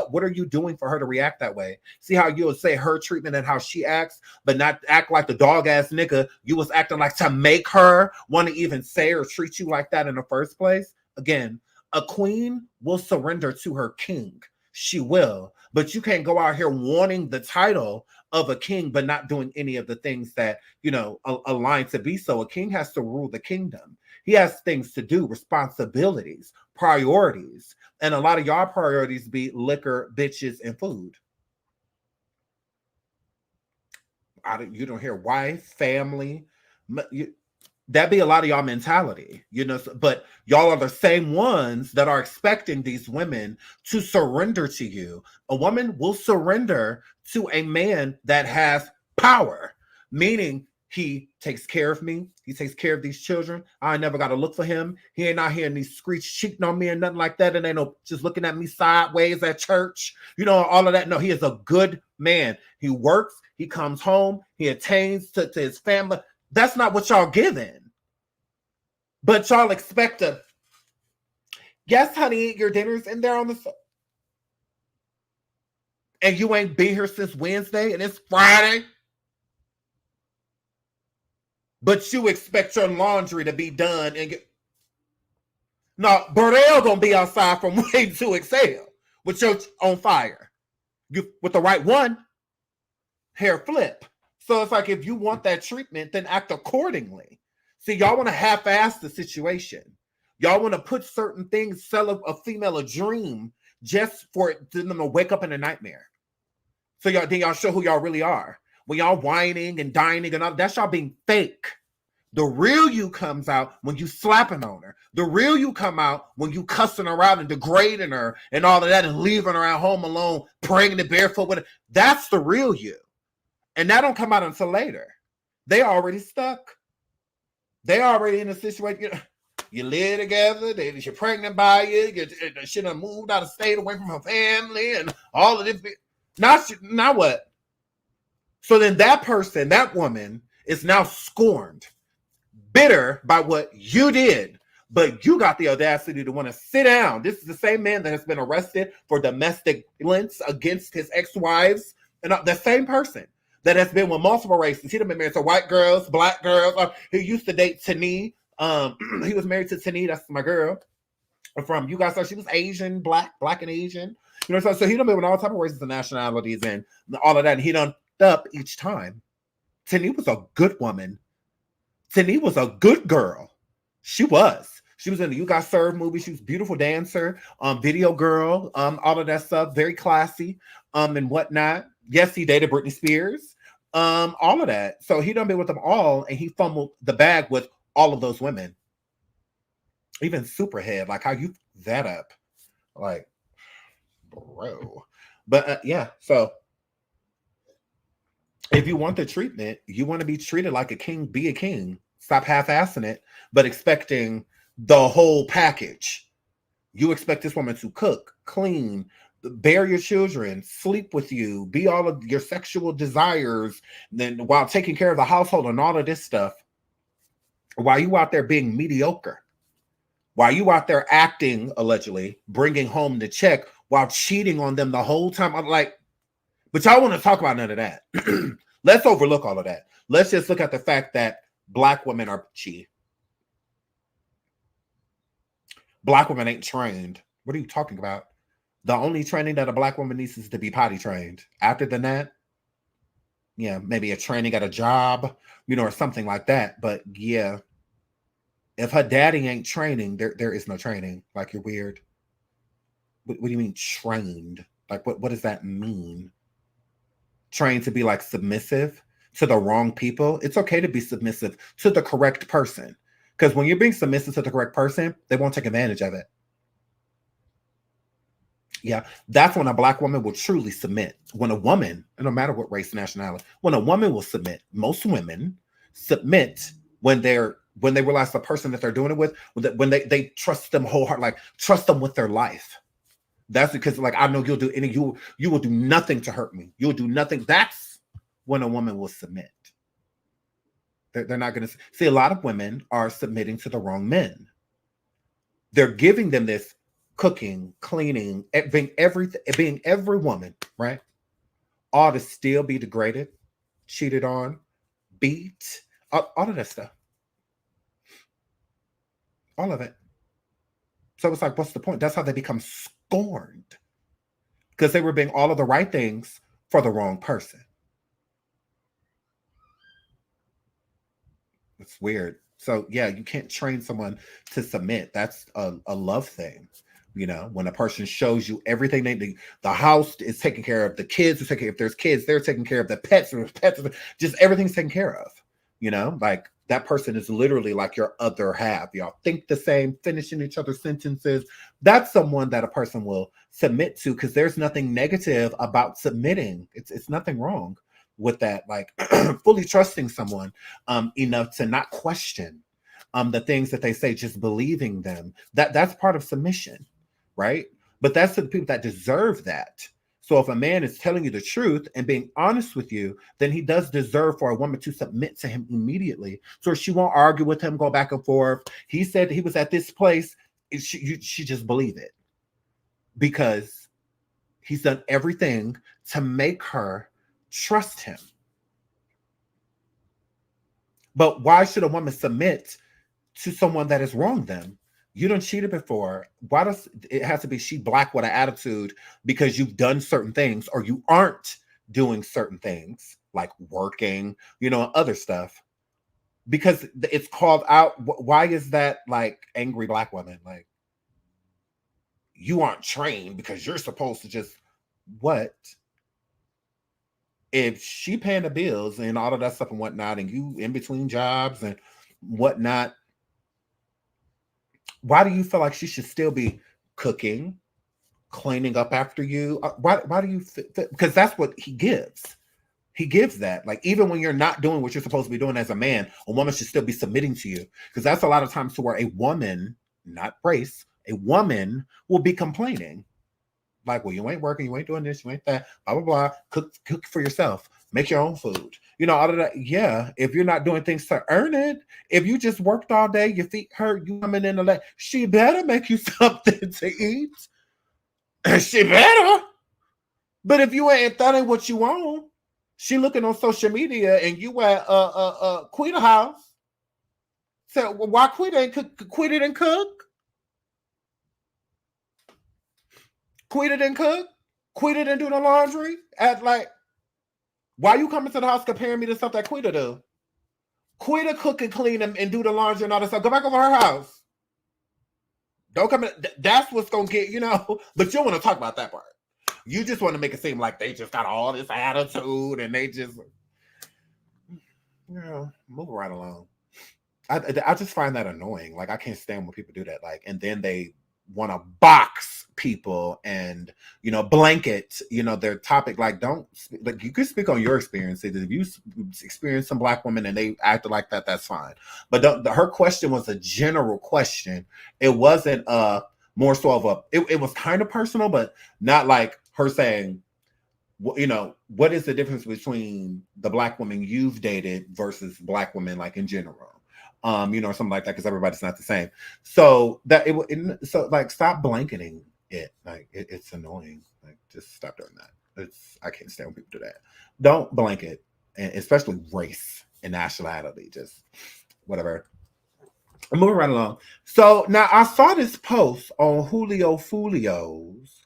what are you doing for her to react that way? See how you'll say her treatment and how she acts, but not act like the dog-ass nigga you was acting like to make her want to even say or treat you like that in the first place? Again, a queen will surrender to her king. She will. But you can't go out here wanting the title of a king, but not doing any of the things that, align to be so. A king has to rule the kingdom. He has things to do, responsibilities, priorities. And a lot of y'all priorities be liquor, bitches, and food. You don't hear wife, family. That'd be a lot of y'all mentality, but y'all are the same ones that are expecting these women to surrender to you. A woman will surrender to a man that has power, meaning he takes care of me. He takes care of these children. I never got to look for him. He ain't out here and he's screech cheating on me and nothing like that. And ain't no just looking at me sideways at church, all of that. No, he is a good man. He works. He comes home. He attains to his family. That's not what y'all giving. But y'all expect to, yes, honey, your dinner's in there on the and you ain't been here since Wednesday and it's Friday. But you expect your laundry to be done and get. No, Burdell gonna be outside from waiting to exhale with your on fire. You with the right one, hair flip. So it's like, if you want that treatment, then act accordingly. See, y'all want to half-ass the situation. Y'all want to put certain things, sell a female a dream just for them to wake up in a nightmare. So y'all show who y'all really are. When y'all whining and dining and all, that's y'all being fake. The real you comes out when you slapping on her. The real you come out when you cussing her out and degrading her and all of that and leaving her at home alone, pregnant barefoot with her. That's the real you. And that don't come out until later. They already stuck. They already in a situation. You live together. You're pregnant by you. She done moved out of state away from her family and all of this. Now what? So then that person, that woman, is now scorned, bitter by what you did. But you got the audacity to want to sit down. This is the same man that has been arrested for domestic violence against his ex-wives. And the same person that has been with multiple races. He done been married to white girls, black girls. He used to date Tani. He was married to Tani. That's my girl. From you guys, so she was Asian, black and Asian. You know, so he done been with all type of races and nationalities and all of that. And he done up each time. Tani was a good woman. Tani was a good girl. She was. She was in the You Got Served movie. She was a beautiful dancer, video girl, all of that stuff, very classy, and whatnot. Yes, he dated Britney Spears, all of that. So he done been with them all, and he fumbled the bag with all of those women. Even Superhead, like how you that up, like, bro. But yeah, so if you want the treatment, you want to be treated like a king, be a king. Stop half-assing it, but expecting the whole package. You expect this woman to cook, clean, bear your children, sleep with you, be all of your sexual desires, then while taking care of the household and all of this stuff, while you out there being mediocre, while you out there acting, allegedly, bringing home the check while cheating on them the whole time. I'm like, but y'all want to talk about none of that. Let's overlook all of that. Let's just look at the fact that Black women are cheating. Black women ain't trained. What are you talking about? The only training that a Black woman needs is to be potty trained. After that, yeah, maybe a training at a job, you know, or something like that. But yeah, if her daddy ain't training, there is no training. Like, you're weird. What do you mean trained? Like, what does that mean? Trained to be like submissive to the wrong people? It's okay to be submissive to the correct person. Because when you're being submissive to the correct person, they won't take advantage of it. Yeah, that's when a Black woman will truly submit. When a woman, no matter what race, nationality, when a woman will submit, most women submit when they realize the person that they're doing it with, when they trust them wholeheartedly, like trust them with their life. That's because, like, I know you'll do any, you will do nothing to hurt me. You'll do nothing. That's when a woman will submit. They're not going to see. A lot of women are submitting to the wrong men. They're giving them this cooking, cleaning, being every woman, right? All to still be degraded, cheated on, beat, all of that stuff. All of it. So it's like, what's the point? That's how they become scorned. Because they were being all of the right things for the wrong person. It's weird. So yeah, you can't train someone to submit. That's a love thing. You know, when a person shows you everything they need, the house is taken care of, the kids are taken care of, if there's kids, they're taking care of, the pets, just everything's taken care of. You know, like that person is literally like your other half. Y'all think the same, finishing each other's sentences. That's someone that a person will submit to, because there's nothing negative about submitting. It's nothing wrong with that. Like fully trusting someone enough to not question the things that they say, just believing them. That's part of submission, right? But that's to the people that deserve that. So if a man is telling you the truth and being honest with you, then he does deserve for a woman to submit to him immediately. So she won't argue with him, go back and forth. He said he was at this place. She just believe it because he's done everything to make her trust him. But why should a woman submit to someone that has wronged them? You done cheated before. Why does it have to be she Black with an attitude because you've done certain things or you aren't doing certain things like working, other stuff, because it's called out. Why is that like angry black women? Like, you aren't trained because you're supposed to just what? If she paying the bills and all of that stuff and whatnot, and you in between jobs and whatnot, why do you feel like she should still be cooking, cleaning up after you? Why do you because that's what he gives. He gives that. Like, even when you're not doing what you're supposed to be doing as a man, a woman should still be submitting to you. Because that's a lot of times to where a woman, not race, a woman will be complaining. Like, well, you ain't working, you ain't doing this, you ain't that, blah, blah, blah. Cook for yourself. Make your own food. All of that. Yeah, if you're not doing things to earn it, if you just worked all day, your feet hurt, you coming in the leg, she better make you something to eat. She better. But if you ain't, if that ain't what you want, she looking on social media and you at Quita house. So why Quita ain't cook? Quita didn't cook. Quita didn't cook. Quita didn't do the laundry. Why you coming to the house comparing me to stuff that Quita do? Quita cook and clean and do the laundry and all that stuff. Go back over her house. Don't come in. That's what's gonna get, But you don't want to talk about that part. You just want to make it seem like they just got all this attitude and they just, move right along. I just find that annoying. Like, I can't stand when people do that. Like, and then they want to box people and, blanket, their topic. Like, don't, like, you can speak on your experiences. If you experience some black women and they acted like that, that's fine. But her question was a general question. It wasn't more so of it was kind of personal, but not like her saying, what is the difference between the black women you've dated versus black women, like, in general? Or something like that, because everybody's not the same. So that stop blanketing it. Like, it's annoying. Like, just stop doing that. I can't stand when people do that. Don't blanket, and especially race and nationality. Just whatever. I'm moving right along. So now I saw this post on Julio Foolio's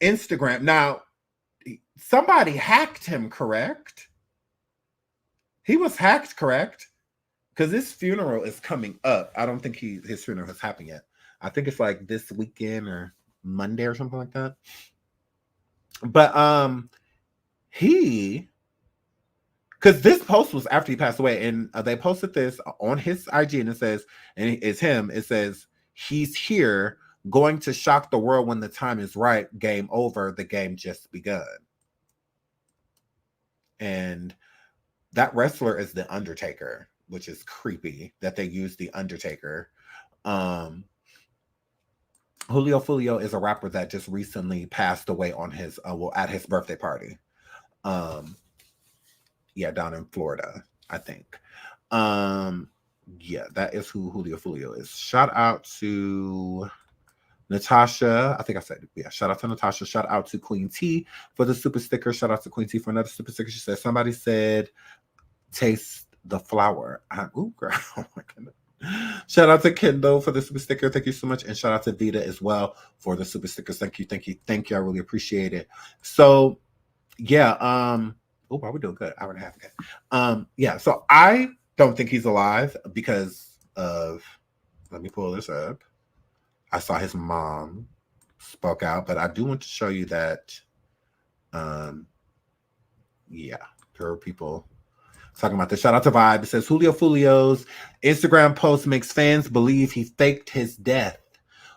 Instagram. Now, somebody hacked him, correct? He was hacked, correct? Because his funeral is coming up. I don't think his funeral has happened yet. I think it's like this weekend or Monday or something like that. But because this post was after he passed away, and they posted this on his IG, and it says, and it's him. It says, "He's here, going to shock the world when the time is right. Game over. The game just begun." And that wrestler is The Undertaker, which is creepy that they use The Undertaker. Julio Foolio is a rapper that just recently passed away on his at his birthday party. Down in Florida, I think. That is who Julio Foolio is. Shout out to Natasha. I think I said, shout out to Natasha. Shout out to Queen T for the super sticker. Shout out to Queen T for another super sticker. She said, somebody said, taste the flower. Ooh, girl. Oh my goodness. Shout out to Kendall for the super sticker. Thank you so much. And shout out to Vita as well for the super stickers. Thank you. I really appreciate it. So wow, we're doing good. Hour and a half ago. So I don't think he's alive because of, let me pull this up. I saw his mom spoke out, but I do want to show you that there are people talking about this. Shout out to Vibe. It says Julio Foolio's Instagram post makes fans believe he faked his death.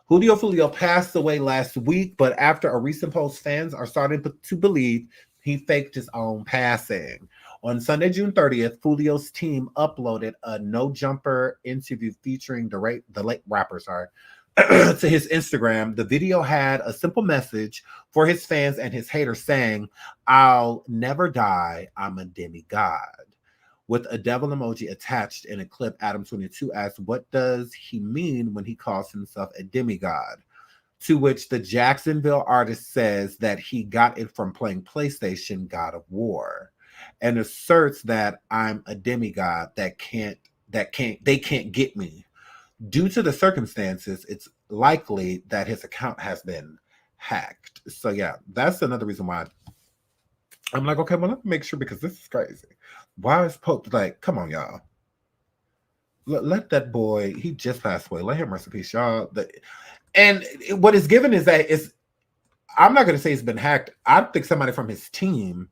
Julio Foolio passed away last week, but after a recent post, fans are starting to believe he faked his own passing. On Sunday, June 30th, Foolio's team uploaded a no-jumper interview featuring the late rapper, to his Instagram. The video had a simple message for his fans and his haters saying, "I'll never die, I'm a demigod," with a devil emoji attached in a clip. Adam22 asked, what does he mean when he calls himself a demigod? To which the Jacksonville artist says that he got it from playing PlayStation God of War, and asserts that I'm a demigod they can't get me. Due to the circumstances, it's likely that his account has been hacked. So yeah, that's another reason why I'm like, okay, well, let me make sure, because this is crazy. Why is Pope like, come on, y'all. Let that boy, he just passed away. Let him rest in peace, y'all. And what is given is that I'm not going to say it's been hacked. I think somebody from his team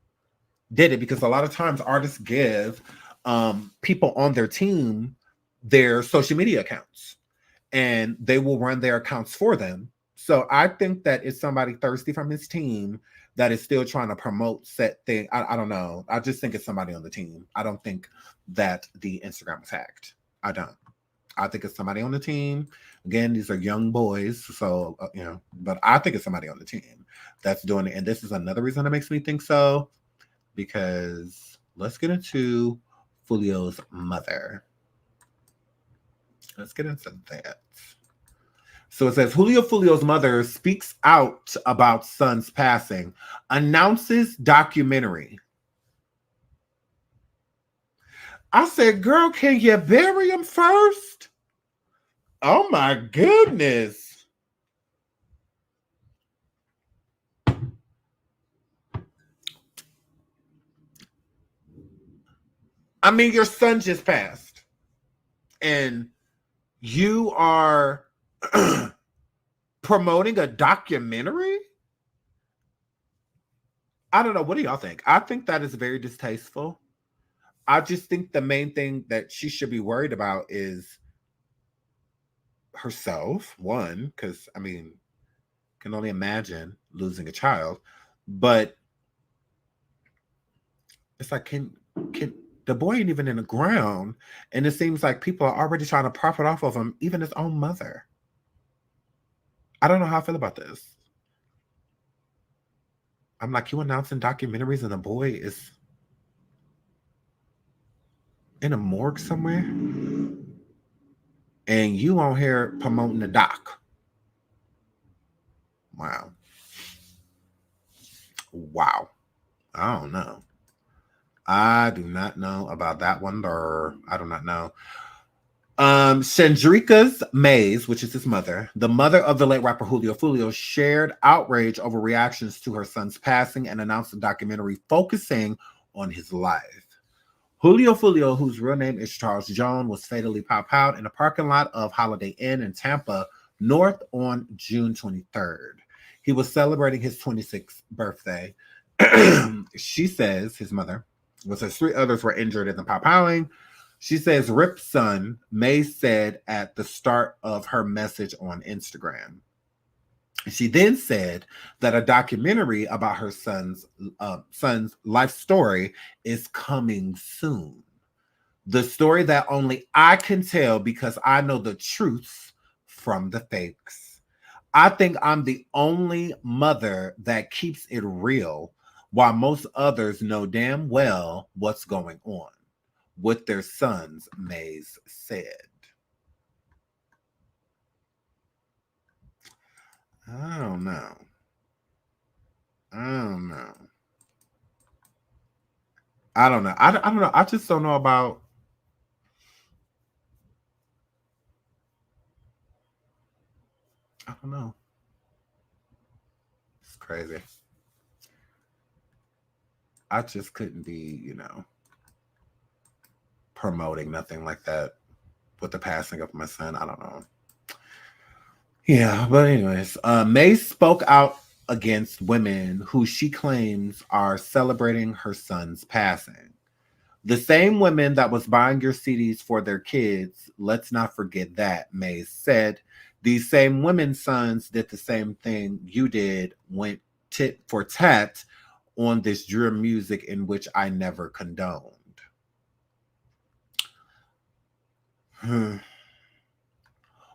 did it, because a lot of times artists give people on their team their social media accounts, and they will run their accounts for them. So I think that it's somebody thirsty from his team that is still trying to promote set thing. I don't know. I just think it's somebody on the team. I don't think that the Instagram was hacked. I don't. I think it's somebody on the team. Again, these are young boys, so but I think it's somebody on the team that's doing it. And this is another reason that makes me think so, because let's get into Foolio's mother. Let's get into that. So it says, Julio Foolio's mother speaks out about son's passing, announces documentary. I said, girl, can you bury him first? Oh my goodness. I mean, your son just passed, and you are promoting a documentary? I don't know. What do y'all think? I think that is very distasteful. I just think the main thing that she should be worried about is herself, one, because I mean, can only imagine losing a child, but it's like, can the boy ain't even in the ground, and it seems like people are already trying to profit off of him, even his own mother. I don't know how I feel about this. I'm like, you announcing documentaries and the boy is in a morgue somewhere, and you on here promoting the doc. Wow. I don't know. I do not know about that one, or I do not know. Chandrika's Mays, which is his mother, the mother of the late rapper Julio Foolio, shared outrage over reactions to her son's passing and announced a documentary focusing on his life. Julio Foolio, whose real name is Charles Jones, was fatally popped out in a parking lot of Holiday Inn in Tampa North on June 23rd. He was celebrating his 26th birthday. She says, his mother, says 3 others were injured in the pow-powing. She says, "Rip son," May said at the start of her message on Instagram. She then said that a documentary about her son's life story is coming soon. The story that only I can tell, because I know the truths from the fakes. I think I'm the only mother that keeps it real, while most others know damn well what's going on with their sons, Mays said. I don't know. I don't know. I don't know. I just don't know about. I don't know. It's crazy. I just couldn't be, promoting nothing like that with the passing of my son. I don't know. Yeah, but anyways, May spoke out against women who she claims are celebrating her son's passing. The same women that was buying your CDs for their kids, let's not forget that, May said. These same women's sons did the same thing you did, went tit for tat on this drill music in which I never condoned.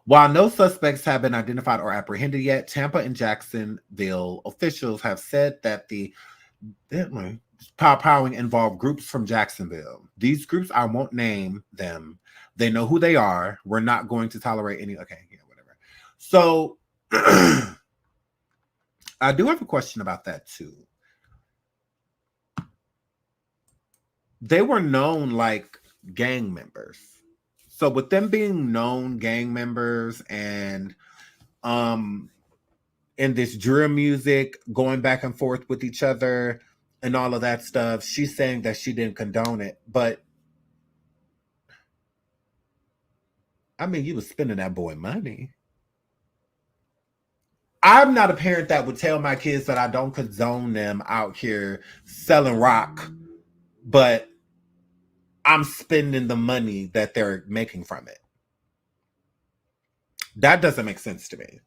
While no suspects have been identified or apprehended yet, Tampa and Jacksonville officials have said that the pow-powing involved groups from Jacksonville. These groups, I won't name them. They know who they are. We're not going to tolerate any. Okay, yeah, whatever. So I do have a question about that too. They were known like gang members. So with them being known gang members and in this drill music, going back and forth with each other and all of that stuff. She's saying that she didn't condone it. But, I mean, you was spending that boy money. I'm not a parent that would tell my kids that I don't condone them out here selling rock, but I'm spending the money that they're making from it. That doesn't make sense to me.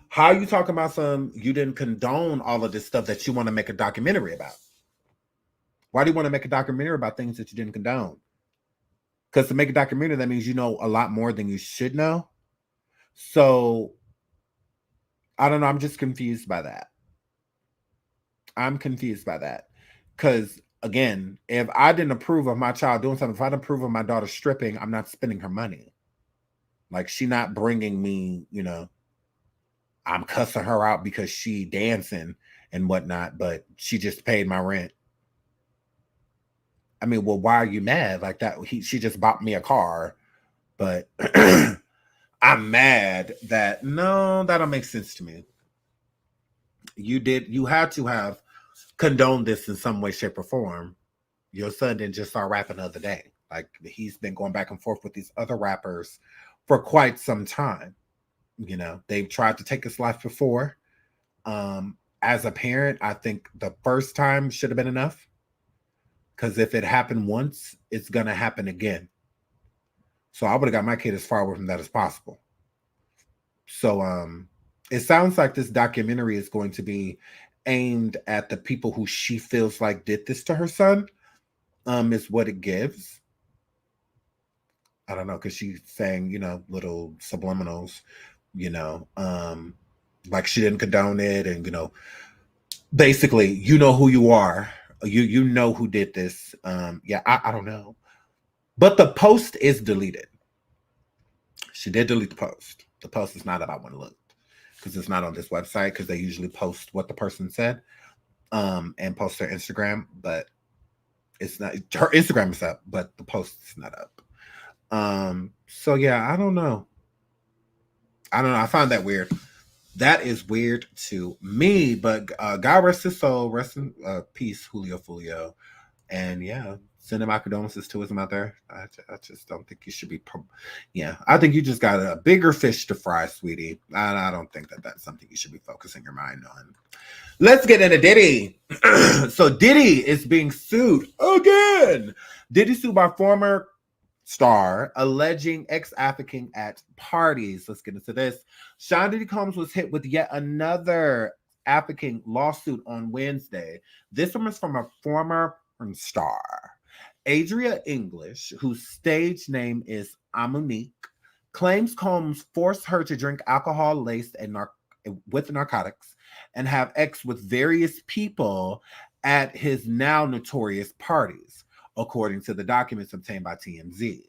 How are you talking about you didn't condone all of this stuff that you want to make a documentary about? Why do you want to make a documentary about things that you didn't condone? Because to make a documentary, that means you know a lot more than you should know. So, I don't know. I'm just confused by that. I'm confused by that. Because, again, if I didn't approve of my child doing something, if I didn't approve of my daughter stripping, I'm not spending her money. Like, she not bringing me, you know, I'm cussing her out because she dancing and whatnot, but she just paid my rent. I mean, well, why are you mad? Like that, she just bought me a car, but I'm mad that, no, that don't make sense to me. You had to have condoned this in some way, shape, or form. Your son didn't just start rapping the other day. Like, he's been going back and forth with these other rappers for quite some time. You know, they've tried to take his life before. As a parent, I think the first time should have been enough. Because if it happened once, it's going to happen again. So I would have got my kid as far away from that as possible. So it sounds like this documentary is going to be aimed at the people who she feels like did this to her son, is what it gives. I don't know, because she's saying, you know, little subliminals, you know, like she didn't condone it. And, you know, basically, you know who you are. You know who did this. Yeah, I don't know. But the post is deleted. She did delete the post. The post is not about when it looked, because it's not on this website, because they usually post what the person said and post their Instagram, but it's not. Her Instagram is up, but the post is not up. So yeah, I don't know. I find that weird. That is weird to me, but God rest his soul. Rest in peace, Julio Foolio. And yeah, sending my condolences to his mother. I just don't think you should be. Yeah, I think you just got a bigger fish to fry, sweetie. I don't think that that's something you should be focusing your mind on. Let's get into Diddy. So Diddy is being sued again. Diddy sued by former star alleging ex-trafficking at parties. Let's get into this. Sean Diddy Combs was hit with yet another trafficking lawsuit on Wednesday. This one is from a former star, Adria English, whose stage name is Amonique, claims Combs forced her to drink alcohol laced and with narcotics and have sex with various people at his now notorious parties, according to the documents obtained by TMZ.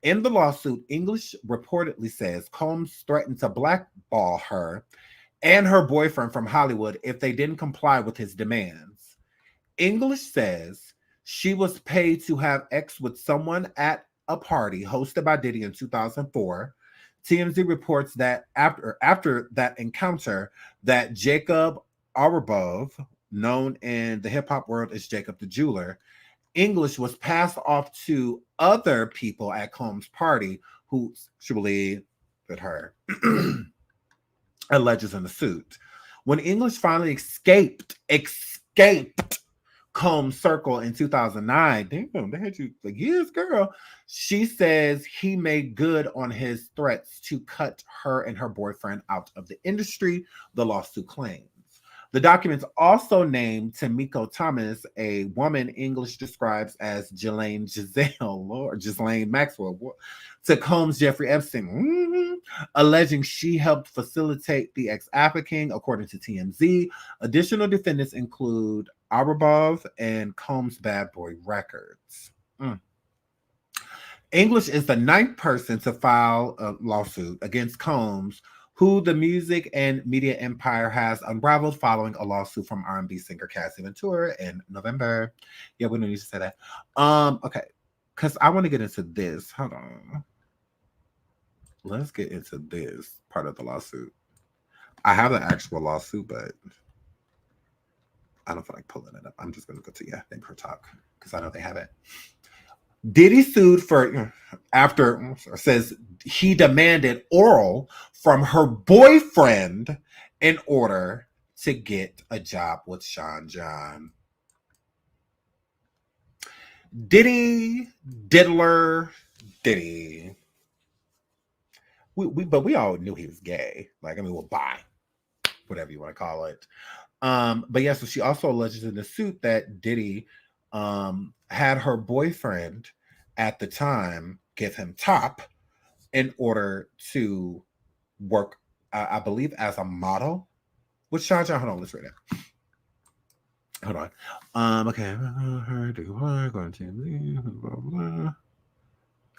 In the lawsuit, English reportedly says Combs threatened to blackball her and her boyfriend from Hollywood if they didn't comply with his demands. English says she was paid to have sex with someone at a party hosted by Diddy in 2004. TMZ reports that after that encounter, that Jacob Arbov, known in the hip-hop world as Jacob the Jeweler, English was passed off to other people at Combs' party who actually that her alleges in the suit. When English finally escaped Combs' circle in 2009, damn, they had you like, yes, girl. She says he made good on his threats to cut her and her boyfriend out of the industry, the lawsuit claims. The documents also named Tamiko Thomas, a woman English describes as Ghislaine Maxwell, to Combs' Jeffrey Epstein, alleging she helped facilitate the ex-trafficking, according to TMZ. Additional defendants include Arbov and Combs' Bad Boy Records. English is the 9th person to file a lawsuit against Combs, who the music and media empire has unraveled following a lawsuit from R&B singer Cassie Ventura in November. Yeah, we don't need to say that. Okay, because I want to get into this. Hold on. Let's get into this part of the lawsuit. I have the actual lawsuit, but I don't feel like pulling it up. I'm just gonna go to Thank Her Talk because I know they have it. Diddy sued for after says he demanded oral from her boyfriend in order to get a job with Sean John. Diddy, Diddler, Diddy. But we all knew he was gay. Like, I mean, well, bi, whatever you want to call it. But yeah, so she also alleges in the suit that Diddy had her boyfriend at the time give him top in order to work, I believe, as a model with Sean John. Hold on, let's read it. Hold on. Okay.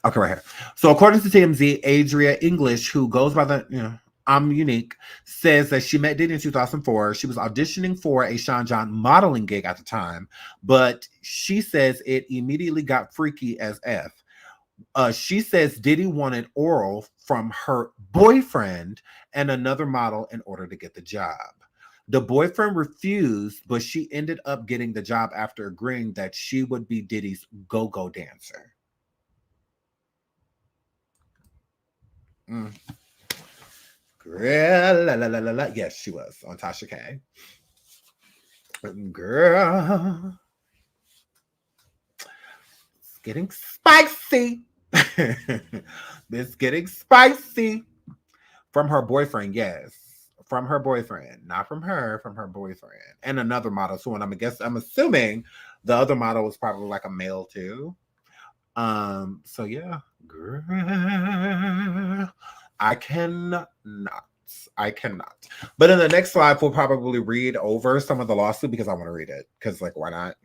Okay, right here. So according to TMZ, Adria English, who goes by the, I'm Unique, says that she met Diddy in 2004. She was auditioning for a Sean John modeling gig at the time, but she says it immediately got freaky as F. She says Diddy wanted oral from her boyfriend and another model in order to get the job. The boyfriend refused, but she ended up getting the job after agreeing that she would be Diddy's go-go dancer. Girl, la, la, la, la, la. Yes, she was on Tasha K. Girl, it's getting spicy. It's getting spicy from her boyfriend. Yes, from her boyfriend, not from her, from her boyfriend, and another model too. And I'm assuming the other model was probably like a male too. So yeah, girl, I cannot. But in the next slide, we'll probably read over some of the lawsuit because I want to read it. Because like, why not?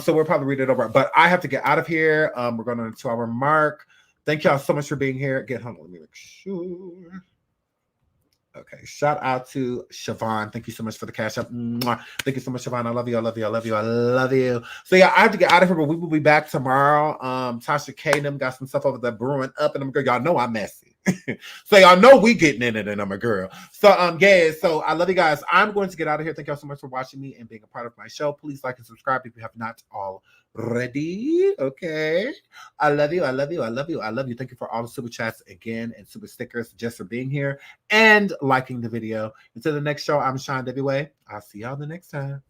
So we'll probably read it over. But I have to get out of here. We're going to the 2-hour mark. Thank y'all so much for being here. Let me make sure. Okay, shout out to Siobhan. Thank you so much for the cash up. Thank you so much, Siobhan. I love you. I love you. I love you. I love you. So yeah, I have to get out of here, but we will be back tomorrow. Tasha K and them got some stuff over there brewing up, and y'all know I'm messy. So y'all know we getting in it, and I'm a girl. So yeah, so I love you guys. I'm going to get out of here. Thank y'all so much for watching me and being a part of my show. Please like and subscribe if you have not already. Okay. I love you. I love you. I love you. I love you. Thank you for all the super chats again and super stickers just for being here and liking the video. Until the next show, I'm SeanDavieWay. I'll see y'all the next time.